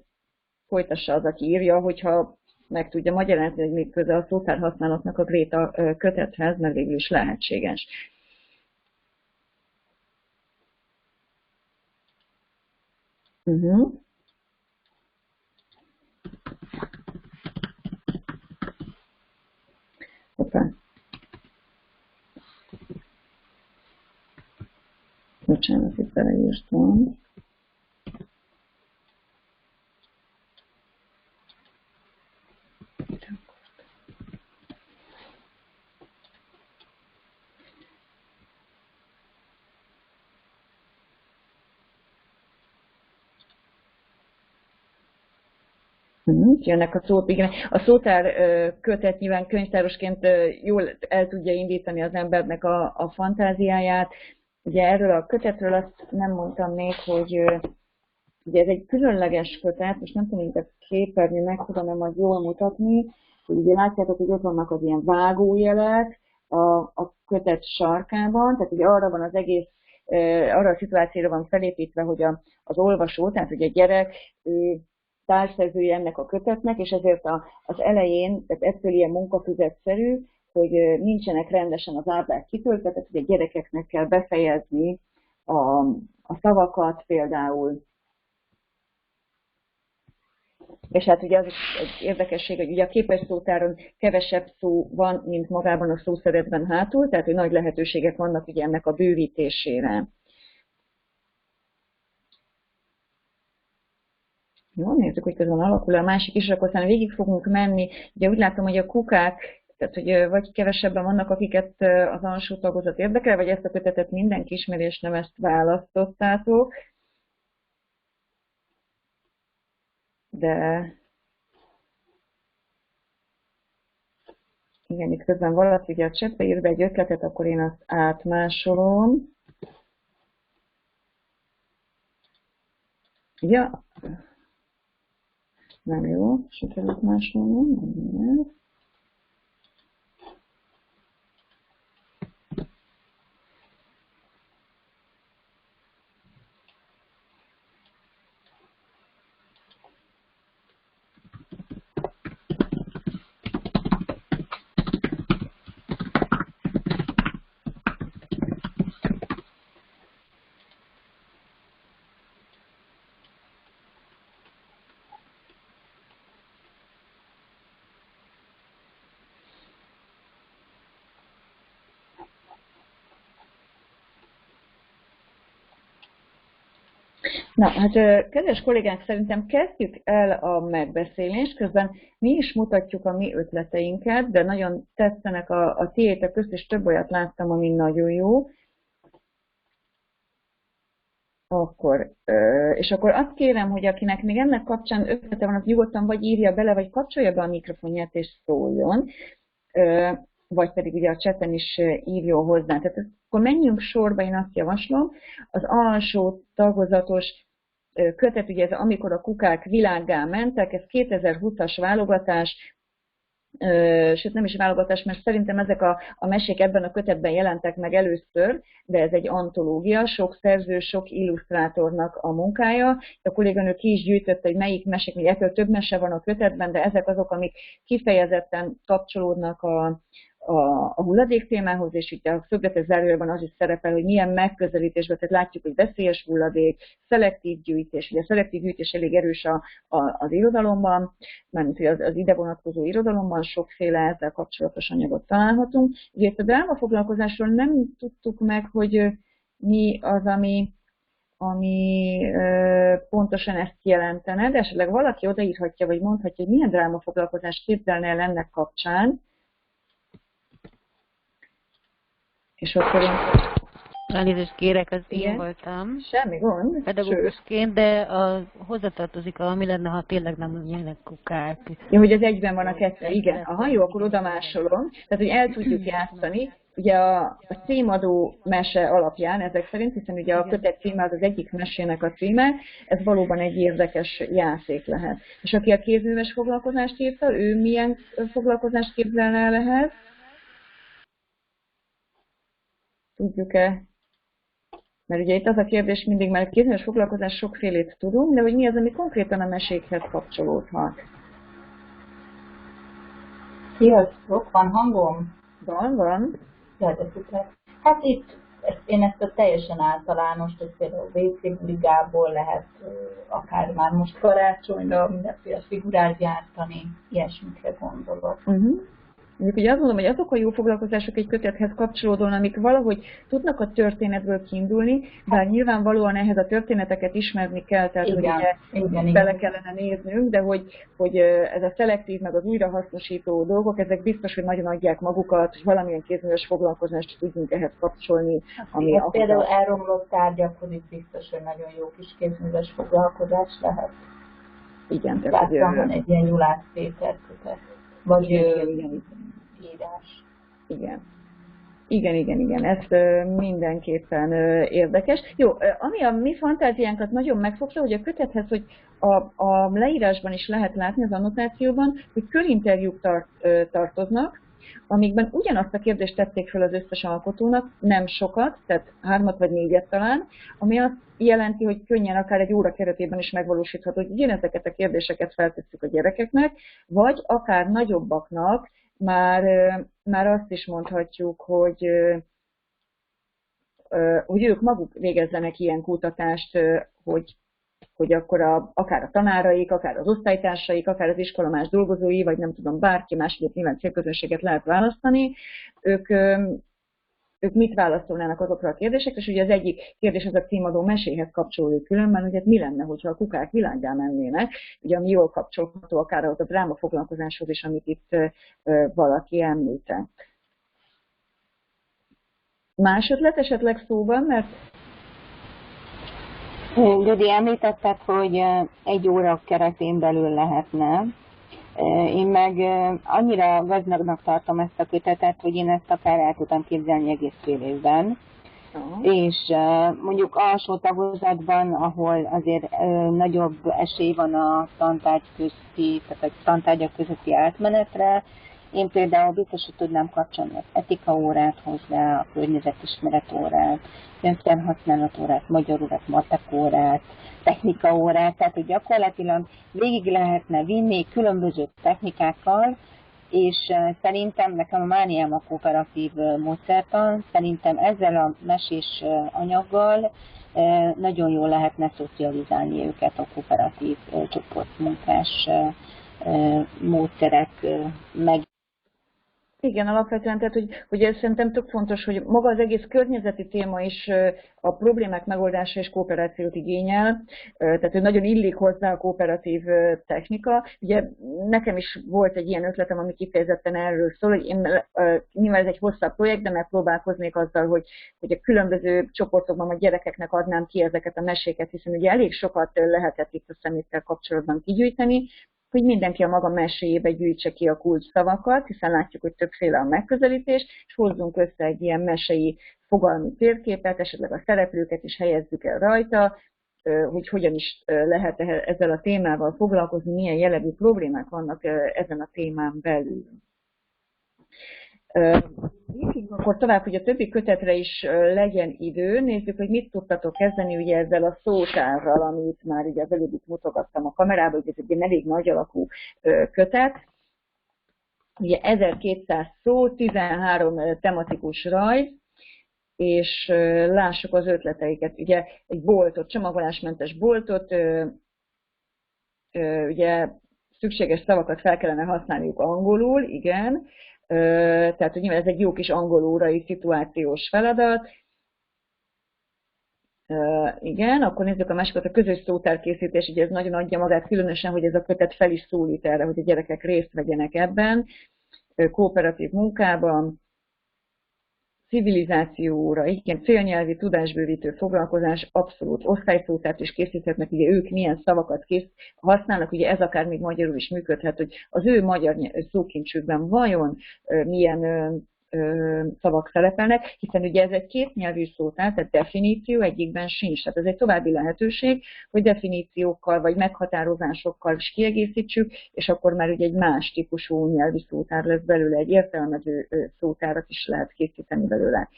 folytassa az, aki írja, hogyha meg tudja magyarázni, hogy még köze a szótár használatnak a Gréta kötethez, mert végül is lehetséges. Hoppá. Bocsánat, itt beleírtam. Jönnek a szót, igen. A szótár kötet nyilván könyvtárosként jól el tudja indítani az embernek a fantáziáját. Ugye erről a kötetről azt nem mondtam még, hogy ugye ez egy különleges kötet, most nem tudom, hogy a képernyő meg tudom-e majd jól mutatni, hogy ugye látjátok, hogy ott vannak az ilyen vágójelek a kötet sarkában, tehát ugye arra van az egész, arra a szituációra van felépítve, hogy az olvasó, tehát ugye a gyerek, társszerzője ennek a kötetnek, és ezért az elején, tehát ettől ilyen munkafüzetszerű, hogy nincsenek rendesen az ábrák kitöltve, tehát ugye a gyerekeknek kell befejezni a szavakat például. És hát ugye az is egy érdekesség, hogy ugye a képes szótáron kevesebb szó van, mint magában a szószeretben hátul, tehát hogy nagy lehetőségek vannak ugye ennek a bővítésére. Jó, nézzük, hogy közben alakul a másik is, akkor aztán végig fogunk menni. Ugye úgy látom, hogy a kukák, tehát hogy vagy kevesebben vannak, akiket az alsó tagozat érdekel, vagy ezt a kötetet mindenki ismeri, és nem ezt választottátok. De igen, itt közben valaki ugye a chatbe ír be egy ötletet, akkor én azt átmásolom. Ja, nem jó, sikerült másolnom, nem. Na, hát kedves kollégánk, szerintem kezdjük el a megbeszélést, közben mi is mutatjuk a mi ötleteinket, de nagyon tetszenek a tiétek közt, és több olyat láttam, ami nagyon jó. És akkor azt kérem, hogy akinek még ennek kapcsán ötlete van, az nyugodtan vagy írja bele, vagy kapcsolja be a mikrofonját és szóljon, vagy pedig ugye a chaten is írjon hozzá. Tehát akkor menjünk sorba, én azt javaslom, az alsó tagozatos kötet, ugye ez Amikor a kukák világgá mentek, ez 2020-as válogatás, sőt nem is válogatás, mert szerintem ezek a mesék ebben a kötetben jelentek meg először, de ez egy antológia, sok szerző, sok illusztrátornak a munkája. A kolléganő ki is gyűjtött, hogy melyik mesék, még ettől több mese van a kötetben, de ezek azok, amik kifejezetten kapcsolódnak a hulladék témához, és itt a szögletes zárójelben az is szerepel, hogy milyen megközelítésben, tehát látjuk, hogy veszélyes hulladék, szelektív gyűjtés, ugye a szelektív gyűjtés elég erős az irodalomban, mármint az ide vonatkozó irodalomban sokféle ezzel kapcsolatos anyagot találhatunk. Ugye itt a drámafoglalkozásról nem tudtuk meg, hogy mi az, ami pontosan ezt jelentene, de esetleg valaki odaírhatja, vagy mondhatja, hogy milyen drámafoglalkozást képzelne el ennek kapcsán. És akkor én... Elnézést kérek, az Igen? én voltam. Semmi gond. Pedagógusként, de hozzátartozik mi lenne, ha tényleg nem lennének kukák. Ja, hogy az egyben van a kettő, igen. Aha, jó, akkor oda másolom. Tehát, hogy el tudjuk játszani. Ugye a címadó mese alapján ezek szerint, hiszen ugye a kötet címe az egyik mesének a címe, ez valóban egy érdekes játék lehet. És aki a kézműves foglalkozást írta, ő milyen foglalkozást képzelne el ehhez? Tudjuk-e? Mert ugye itt az a kérdés mindig, mert kézműves foglalkozás sokfélét tudunk, de hogy mi az, ami konkrétan a mesékhez kapcsolódhat? Sziasztok, van hangom? Van. Ja, de szuper. Hát itt én ezt a teljesen általános, hogy például WC brigából lehet akár már most karácsonyra mindenféle figurát gyártani, ilyesmikre gondolok. Mondjuk ugye azt mondom, hogy azok a jó foglalkozások egy kötethez kapcsolódóan, amik valahogy tudnak a történetből kiindulni, bár nyilvánvalóan ehhez a történeteket ismerni kell, tehát igen, hogy igen. bele kellene néznünk, de hogy ez a szelektív, meg az újrahasznosító dolgok, ezek biztos, hogy nagyon adják magukat, hogy valamilyen kézműves foglalkozást tudjunk ehhez kapcsolni. Ami hát például elromlott tárgyakhoz itt biztos, hogy nagyon jó kis kézműves foglalkozás lehet. Igen, tehát van egy ilyen Julász Péter kötet. Vagy igen. Írás. Igen. Ez mindenképpen érdekes. Jó, ami a mi fantáziánkat nagyon megfogta, hogy a kötethez, hogy a leírásban is lehet látni, az annotációban, hogy körinterjúk tartoznak, amikben ugyanazt a kérdést tették fel az összes alkotónak, nem sokat, tehát 3 vagy 4 talán, ami azt jelenti, hogy könnyen akár egy óra keretében is megvalósítható, hogy ugyanezeket a kérdéseket feltesszük a gyerekeknek, vagy akár nagyobbaknak már azt is mondhatjuk, hogy ők maguk végezzenek ilyen kutatást, hogy akkor akár a tanáraik, akár az osztálytársaik, akár az iskola más dolgozói, vagy nem tudom, bárki más, nyilván célközönséget lehet választani, ők mit válaszolnának azokra a kérdésekre, és ugye az egyik kérdés az a címadó meséhez kapcsolódik különben, hogy ez mi lenne, hogyha a kukák világgá mennének, ugye ami jól kapcsolható akár a drámafoglalkozáshoz is, amit itt valaki említett. Más ötlet esetleg szóban, mert... Gyuri, említetted, hogy 1 óra keretén belül lehetne. Én meg annyira gazdagnak tartom ezt a kötetet, hogy én ezt akár el tudtam képzelni egész fél évben. És mondjuk alsó tagozatban, ahol azért nagyobb esély van a tantárgy közti, tehát a tantárgyak közötti átmenetre, én például biztos, hogy tudnám kapcsolni az etika órát hozzá, a környezetismeret órát, nyelvtanhasználat órát, magyar órát, matek órát, technika órát, tehát hogy gyakorlatilag végig lehetne vinni különböző technikákkal, és szerintem nekem a mániám a kooperatív módszertan, szerintem ezzel a mesés anyaggal nagyon jól lehetne szocializálni őket a kooperatív csoportmunkás módszerek meg. Igen, alapvetően, tehát hogy ez szerintem tök fontos, hogy maga az egész környezeti téma is a problémák megoldása és kooperációt igényel, tehát hogy nagyon illik hozzá a kooperatív technika. Ugye nekem is volt egy ilyen ötletem, ami kifejezetten erről szól, hogy én, nyilván ez egy hosszabb projekt, de megpróbálkoznék azzal, hogy a különböző csoportokban a gyerekeknek adnám ki ezeket a meséket, hiszen ugye elég sokat lehetett itt a szeméttel kapcsolatban kigyűjteni, hogy mindenki a maga meséjébe gyűjtse ki a kulcsszavakat, hiszen látjuk, hogy többféle a megközelítés, és hozzunk össze egy ilyen mesei fogalmi térképet, esetleg a szereplőket is helyezzük el rajta, hogy hogyan is lehet ezzel a témával foglalkozni, milyen jellegű problémák vannak ezen a témán belül. Akkor tovább, hogy a többi kötetre is legyen idő, nézzük, hogy mit tudtatok kezdeni ugye ezzel a szótárral, amit már ugye az előbb itt mutogattam a kamerában, hogy ez egy elég nagy alakú kötet. Ugye 1200 szó, 13 tematikus rajz, és lássuk az ötleteiket. Ugye egy boltot, csomagolásmentes boltot, ugye szükséges szavakat fel kellene használniuk angolul, igen. Tehát, hogy nyilván ez egy jó kis angolórai szituációs feladat. Igen, akkor nézzük a másikat, a közös szótárkészítés, ugye ez nagyon adja magát, különösen, hogy ez a kötet fel is szólít erre, hogy a gyerekek részt vegyenek ebben, kooperatív munkában, civilizációra, igen, célnyelvi tudásbővítő foglalkozás, abszolút osztályszótárt is készíthetnek, ugye ők milyen szavakat használnak, ugye ez akár még magyarul is működhet, hogy az ő magyar szókincsükben vajon milyen szavak szerepelnek, hiszen ugye ez egy kétnyelvű szótár, tehát definíció egyikben sincs. Tehát ez egy további lehetőség, hogy definíciókkal vagy meghatározásokkal is kiegészítsük, és akkor már ugye egy más típusú nyelvi szótár lesz belőle, egy értelmező szótárat is lehet készíteni belőle.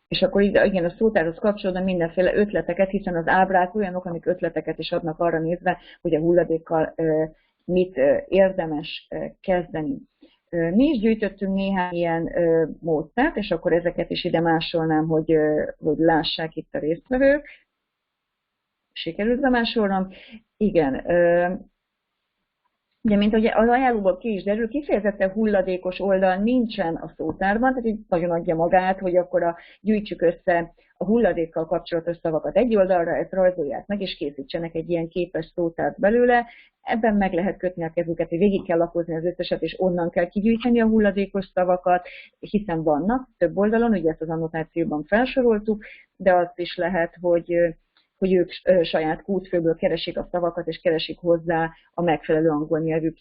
És akkor igen, a szótárhoz kapcsolódóan mindenféle ötleteket, hiszen az ábrák olyanok, amik ötleteket is adnak arra nézve, hogy a hulladékkal mit érdemes kezdeni. Mi is gyűjtöttünk néhány ilyen módszert, és akkor ezeket is ide másolnám, hogy lássák itt a résztvevők. Sikerült bemásolnom. Igen. Ugye, mint hogy az ajánlóból ki is derül, kifejezetten hulladékos oldal nincsen a szótárban, tehát így nagyon adja magát, hogy akkor gyűjtsük össze a hulladékkal kapcsolatos szavakat egy oldalra, ezt rajzolják meg, és készítsenek egy ilyen képes szótárt belőle. Ebben meg lehet kötni a kezüket, hogy végig kell lapozni az összeset, és onnan kell kigyűjteni a hulladékos szavakat, hiszen vannak több oldalon, ugye ezt az annotációban felsoroltuk, de azt is lehet, hogy ők saját kútfőből keresik a szavakat, és keresik hozzá a megfelelő angol nyelvű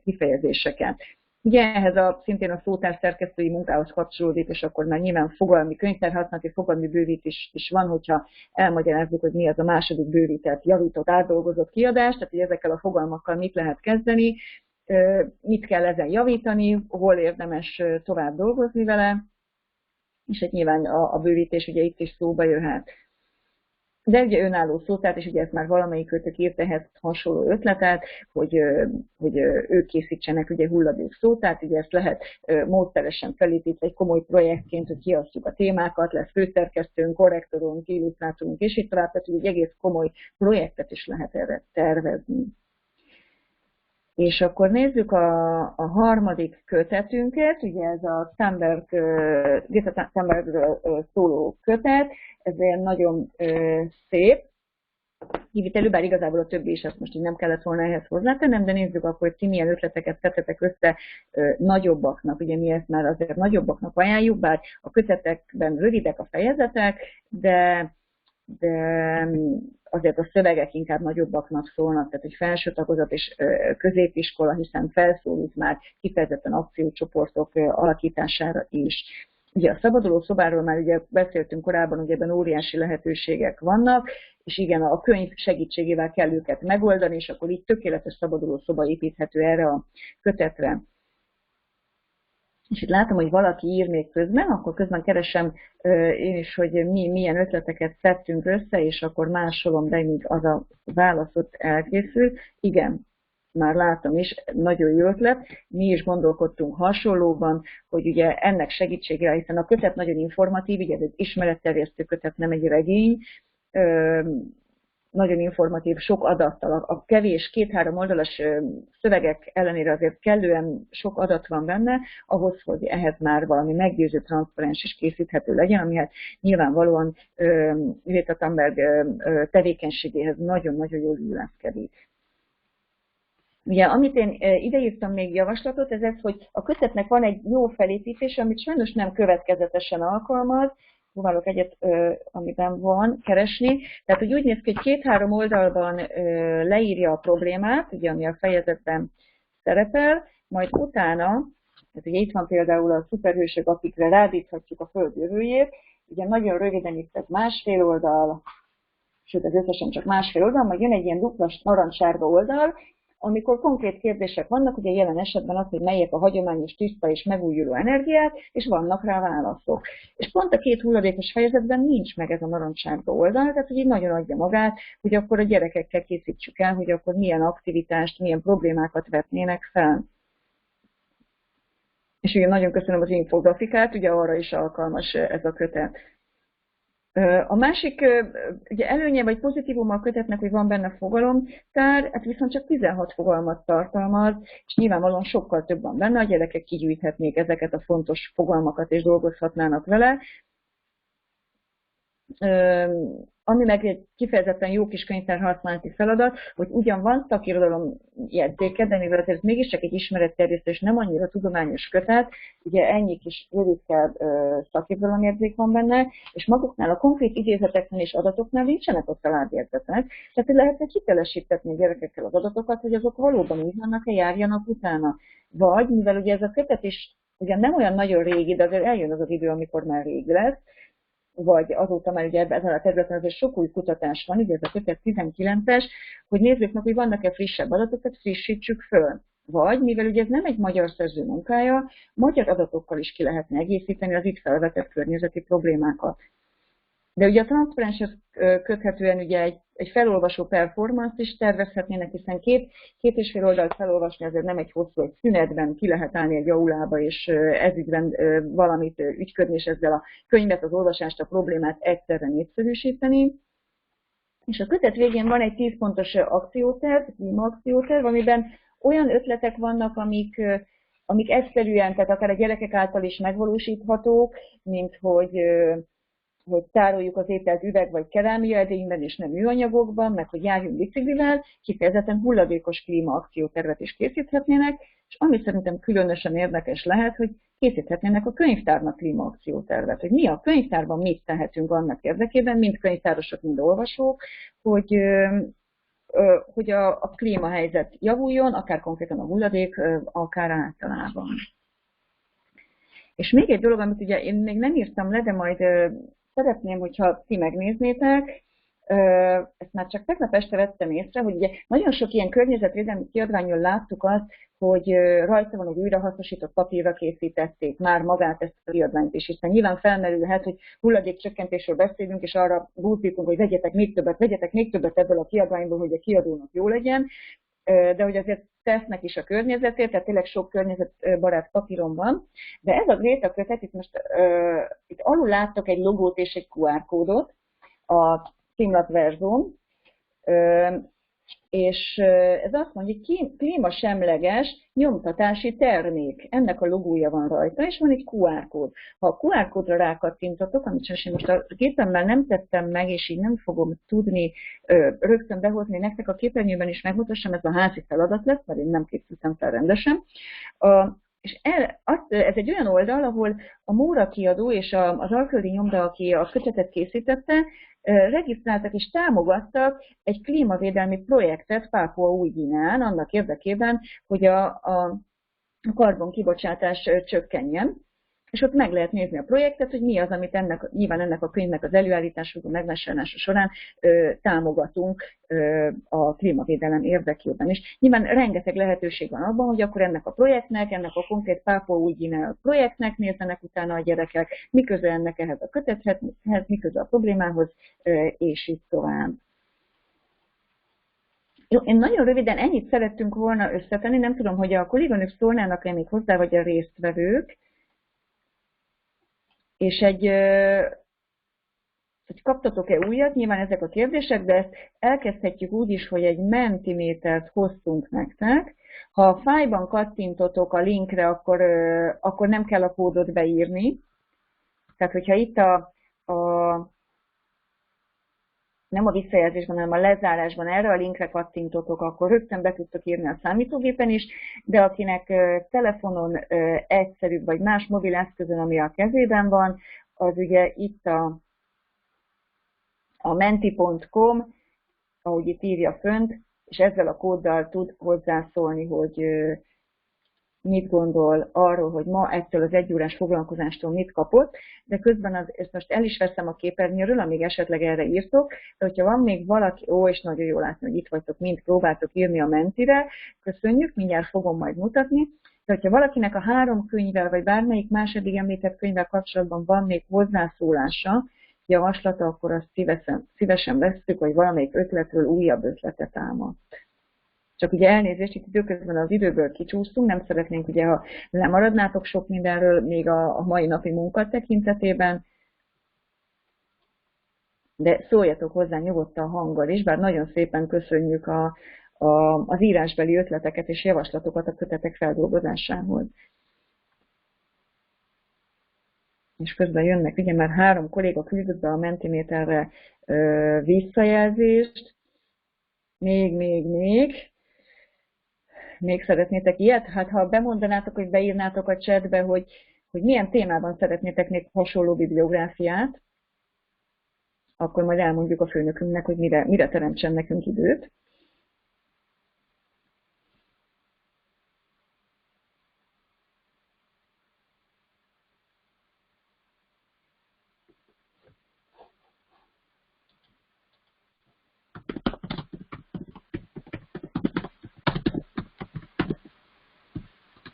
kifejezéseket. Ugye ehhez szintén a szótár szerkesztői munkához kapcsolódik, és akkor már nyilván fogalmi könyvtárhasználati, fogalmi bővítés is van, hogyha elmagyarázzuk, hogy mi az a második bővített, javított, átdolgozott kiadás, tehát hogy ezekkel a fogalmakkal mit lehet kezdeni, mit kell ezen javítani, hol érdemes tovább dolgozni vele, és hát nyilván a bővítés ugye itt is szóba jöhet. De ugye önálló szótárt, és ugye ezt már valamelyikőtök írt ehhez hasonló ötletet, hogy ők készítsenek ugye hulladék szótárt, ugye ezt lehet módszeresen felépítve egy komoly projektként, hogy kiosztjuk a témákat, lesz főszerkesztőnk, korrektorunk, illusztrátorunk, és így tovább, tehát egy egész komoly projektet is lehet erre tervezni. És akkor nézzük a harmadik kötetünket, ugye ez a Greta Thunbergről szóló kötet, ez ilyen nagyon szép kivitelű, bár igazából a többi is, ezt most így nem kellett volna ehhez hozzátennem, de nézzük akkor, hogy ti milyen ötleteket szedtetek össze nagyobbaknak, ugye mi ezt már azért nagyobbaknak ajánljuk, bár a kötetekben rövidek a fejezetek, de azért a szövegek inkább nagyobbaknak szólnak, tehát egy felső tagozat és középiskola, hiszen felszólít már kifejezetten akciócsoportok alakítására is. Ugye a szabaduló szobáról már ugye beszéltünk korábban, hogy ebben óriási lehetőségek vannak, és igen, a könyv segítségével kell őket megoldani, és akkor így tökéletes szabaduló szoba építhető erre a kötetre. És itt látom, hogy valaki ír még közben, akkor közben keresem én is, hogy milyen ötleteket szedtünk össze, és akkor másolom, de míg az a válaszot elkészül. Igen, már látom is, nagyon jó ötlet. Mi is gondolkodtunk hasonlóban, hogy ugye ennek segítségére, hiszen a kötet nagyon informatív, ugye ez egy ismeretterjesztő kötet, nem egy regény, nagyon informatív, sok adattal, a kevés 2-3 oldalas szövegek ellenére azért kellően sok adat van benne, ahhoz, hogy ehhez már valami meggyőző, transzparens is készíthető legyen, ami hát nyilvánvalóan Greta Thunberg tevékenységéhez nagyon-nagyon jól illeszkedik. Ugye, amit én ideírtam még javaslatot, ez az, hogy a kötetnek van egy jó felépítése, amit sajnos nem következetesen alkalmaz, próbálok egyet, amiben van, keresni. Tehát, hogy úgy néz ki, hogy 2-3 oldalban leírja a problémát, ugye, ami a fejezetben szerepel, majd utána, tehát ugye itt van például a szuperhősök, akikre rádíthatjuk a Föld jövőjét, ugye nagyon röviden itt ez másfél oldal, sőt ez összesen csak másfél oldal, majd jön egy ilyen duplas narancssárga oldal, amikor konkrét kérdések vannak, ugye jelen esetben az, hogy melyek a hagyományos, tiszta és megújuló energiák, és vannak rá válaszok. És pont a két hulladékos fejezetben nincs meg ez a narancssárga oldal, tehát hogy így nagyon adja magát, hogy akkor a gyerekekkel készítsük el, hogy akkor milyen aktivitást, milyen problémákat vetnének fel. És ugye nagyon köszönöm az infografikát, ugye arra is alkalmas ez a kötet. A másik ugye előnye vagy pozitívuma a kötetnek, hogy van benne fogalomtár, hát viszont csak 16 fogalmat tartalmaz, és nyilvánvalóan sokkal több van benne, a gyerekek kigyűjthetnék ezeket a fontos fogalmakat és dolgozhatnának vele. Ami meg egy kifejezetten jó kis könyvtárhasználati feladat, hogy ugyan van szakirodalom jegyzéke, de mivel ez mégiscsak egy ismeretterjesztő és nem annyira tudományos kötet, ugye ennyi kis rövidkebb szakirodalom jegyzék van benne, és maguknál a konkrét idézeteknél és adatoknál nincsenek ott családjegyzetek, tehát lehetne hitelesítetni a gyerekekkel az adatokat, hogy azok valóban úgy vannak-e, járjanak utána. Vagy, mivel ugye ez a kötet is ugyan nem olyan nagyon régi, de azért eljön az az idő, amikor már régi lesz, vagy azóta már ugye ezen a területen azért sok új kutatás van, ugye ez a kötet 19-es, hogy nézzük meg, hogy vannak-e frissebb adatok, tehát frissítsük föl. Vagy, mivel ugye ez nem egy magyar szerző munkája, magyar adatokkal is ki lehetne egészíteni az itt felvetett környezeti problémákat. De ugye a transzparenshez köthetően ugye egy felolvasó performance is tervezhetnének, hiszen két és fél oldalt felolvasni azért nem egy hosszú, egy szünetben ki lehet állni egy aulába, és ezügyben valamit ügyködni, és ezzel a könyvet, az olvasást, a problémát egyszerre népszerűsíteni. És a kötet végén van egy 10 pontos akcióterv, klímaakcióterv, amiben olyan ötletek vannak, amik egyszerűen, tehát akár a gyerekek által is megvalósíthatók, mint hogy tároljuk az ételt üveg vagy kerámia edényben és nem műanyagokban, meg hogy járjunk biciklivel, kifejezetten hulladékos klímaakciótervet is készíthetnének, és ami szerintem különösen érdekes lehet, hogy készíthetnének a könyvtárnak klímaakciótervet, hogy mi a könyvtárban mit tehetünk annak érdekében, mind könyvtárosok, mind olvasók, hogy a klímahelyzet javuljon, akár konkrétan a hulladék, akár általában. És még egy dolog, amit ugye én még nem írtam le, de majd szeretném, hogyha ti megnéznétek, ezt már csak tegnap este vettem észre, hogy ugye nagyon sok ilyen környezetvédelmi kiadványon láttuk azt, hogy rajta van, hogy újrahasznosított papírra készítették már magát ezt a kiadványt is, hiszen nyilván felmerülhet, hogy hulladékcsökkentésről beszélünk, és arra búzítunk, hogy vegyetek még többet ebből a kiadványból, hogy a kiadónak jó legyen, de hogy azért tesznek is a környezetért, tehát tényleg sok környezetbarát papíron van. De ez a Gréta kötet, itt most itt alul láttok egy logót és egy QR kódot a címlapverzón, és ez azt mondja, hogy klímasemleges nyomtatási termék. Ennek a logója van rajta, és van egy QR kód. Ha a QR kódra rákattintotok, amit én most a gépemmel nem tettem meg, és így nem fogom tudni rögtön behozni nektek, a képernyőben is megmutassam, ez a házi feladat lesz, mert én nem készültem fel rendesen. És ez egy olyan oldal, ahol a Móra kiadó és az Alföldi Nyomda, aki a kötetet készítette, regisztráltak és támogattak egy klímavédelmi projektet Pápua Új-Guineán annak érdekében, hogy a karbonkibocsátás csökkenjen. És ott meg lehet nézni a projektet, hogy mi az, amit nyilván ennek a könyvnek az előállítása, a megvásárlása során támogatunk a klímavédelem érdekében is. Nyilván rengeteg lehetőség van abban, hogy akkor ennek a projektnek, ennek a konkrét Pápua Új-Guinea projektnek nézzenek utána a gyerekek, mi köze ennek ehhez a kötethez, mi köze a problémához, és így tovább. Jó, én nagyon röviden ennyit szerettünk volna összetenni, nem tudom, hogy a kolléganők szólnának-e még hozzá, vagy a résztvevők. És hogy kaptatok-e újat, nyilván ezek a kérdések, de ezt elkezdhetjük úgy is, hogy egy mentimétert hoztunk nektek. Ha a fájban kattintotok a linkre, akkor nem kell a kódot beírni. Tehát, hogyha itt nem a visszajelzésben, hanem a lezárásban erre a linkre kattintotok, akkor rögtön be tudtok írni a számítógépen is, de akinek telefonon egyszerűbb, vagy más mobileszközön, ami a kezében van, az ugye itt a menti.com, ahogy itt írja fönt, és ezzel a kóddal tud hozzászólni, hogy mit gondol arról, hogy ma ettől az egyórás foglalkozástól mit kapott, de közben ezt most el is veszem a képernyőről, amíg esetleg erre írtok, de hogyha van még valaki, és nagyon jól látni, hogy itt vagytok, mind próbáltok írni a Mentire, köszönjük, mindjárt fogom majd mutatni, de hogyha valakinek a 3 könyvvel, vagy bármelyik második említett könyvvel kapcsolatban van még hozzászólása, javaslata, akkor azt szívesen vesszük, vagy valamelyik ötletről újabb ötletet támaszt. Csak ugye elnézést, itt időközben az időből kicsúsztunk, nem szeretnénk ugye, ha lemaradnátok sok mindenről, még a mai napi munka tekintetében, de szóljatok hozzá nyugodtan hanggal is, bár nagyon szépen köszönjük az írásbeli ötleteket és javaslatokat a kötetek feldolgozásához. És közben jönnek, ugye már 3 kolléga küldött be a Mentiméterre visszajelzést. Még szeretnétek ilyet? Hát ha bemondanátok, hogy beírnátok a chatbe, hogy milyen témában szeretnétek még hasonló bibliográfiát, akkor majd elmondjuk a főnökünknek, hogy mire teremtsen nekünk időt.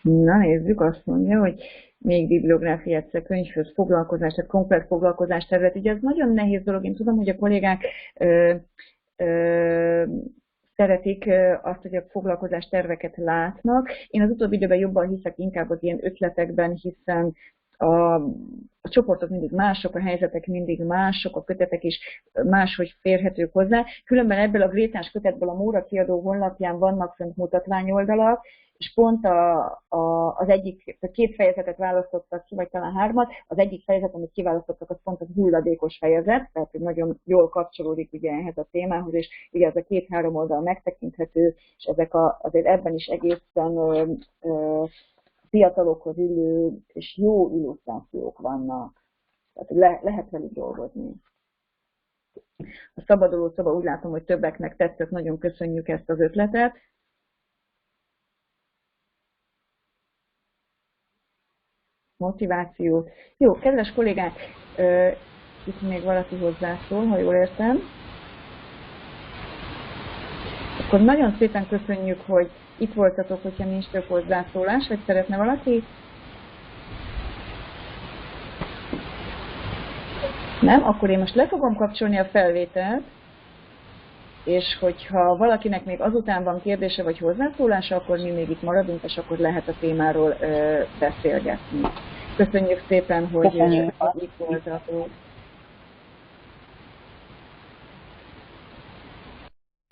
Na nézzük, azt mondja, hogy még bibliográfiát, könyvhöz foglalkozás, tehát komplet foglalkozás terület. Ugye ez nagyon nehéz dolog, én tudom, hogy a kollégák szeretik azt, hogy a foglalkozás terveket látnak. Én az utóbbi időben jobban hiszek inkább az ilyen ötletekben, hiszen a csoportok mindig mások, a helyzetek mindig mások, a kötetek is máshogy férhetők hozzá. Különben ebből a Grétás kötetből a Móra kiadó honlapján vannak fent mutatványoldalak, és pont az egyik, 2 fejezetet választottak ki, vagy talán 3, az egyik fejezet, amit kiválasztottak, az pont az hulladékos fejezet, tehát hogy nagyon jól kapcsolódik ugye ehhez a témához, és ugye ez a 2-3 oldal megtekinthető, és ezek azért ebben is egészen fiatalokhoz illő és jó illusztrációk vannak. Tehát lehet velük dolgozni. A szabaduló szoba, úgy látom, hogy többeknek tetszett, nagyon köszönjük ezt az ötletet. Motivációt. Jó, kedves kollégák, itt még valaki hozzászól, ha jól értem. Akkor nagyon szépen köszönjük, hogy itt voltatok, hogyha nincs több hozzászólás, vagy szeretne valaki? Nem? Akkor én most le fogom kapcsolni a felvételt, és hogyha valakinek még azután van kérdése vagy hozzászólása, akkor mi még itt maradunk, és akkor lehet a témáról beszélgetni. Köszönjük szépen, hogy itt voltatok.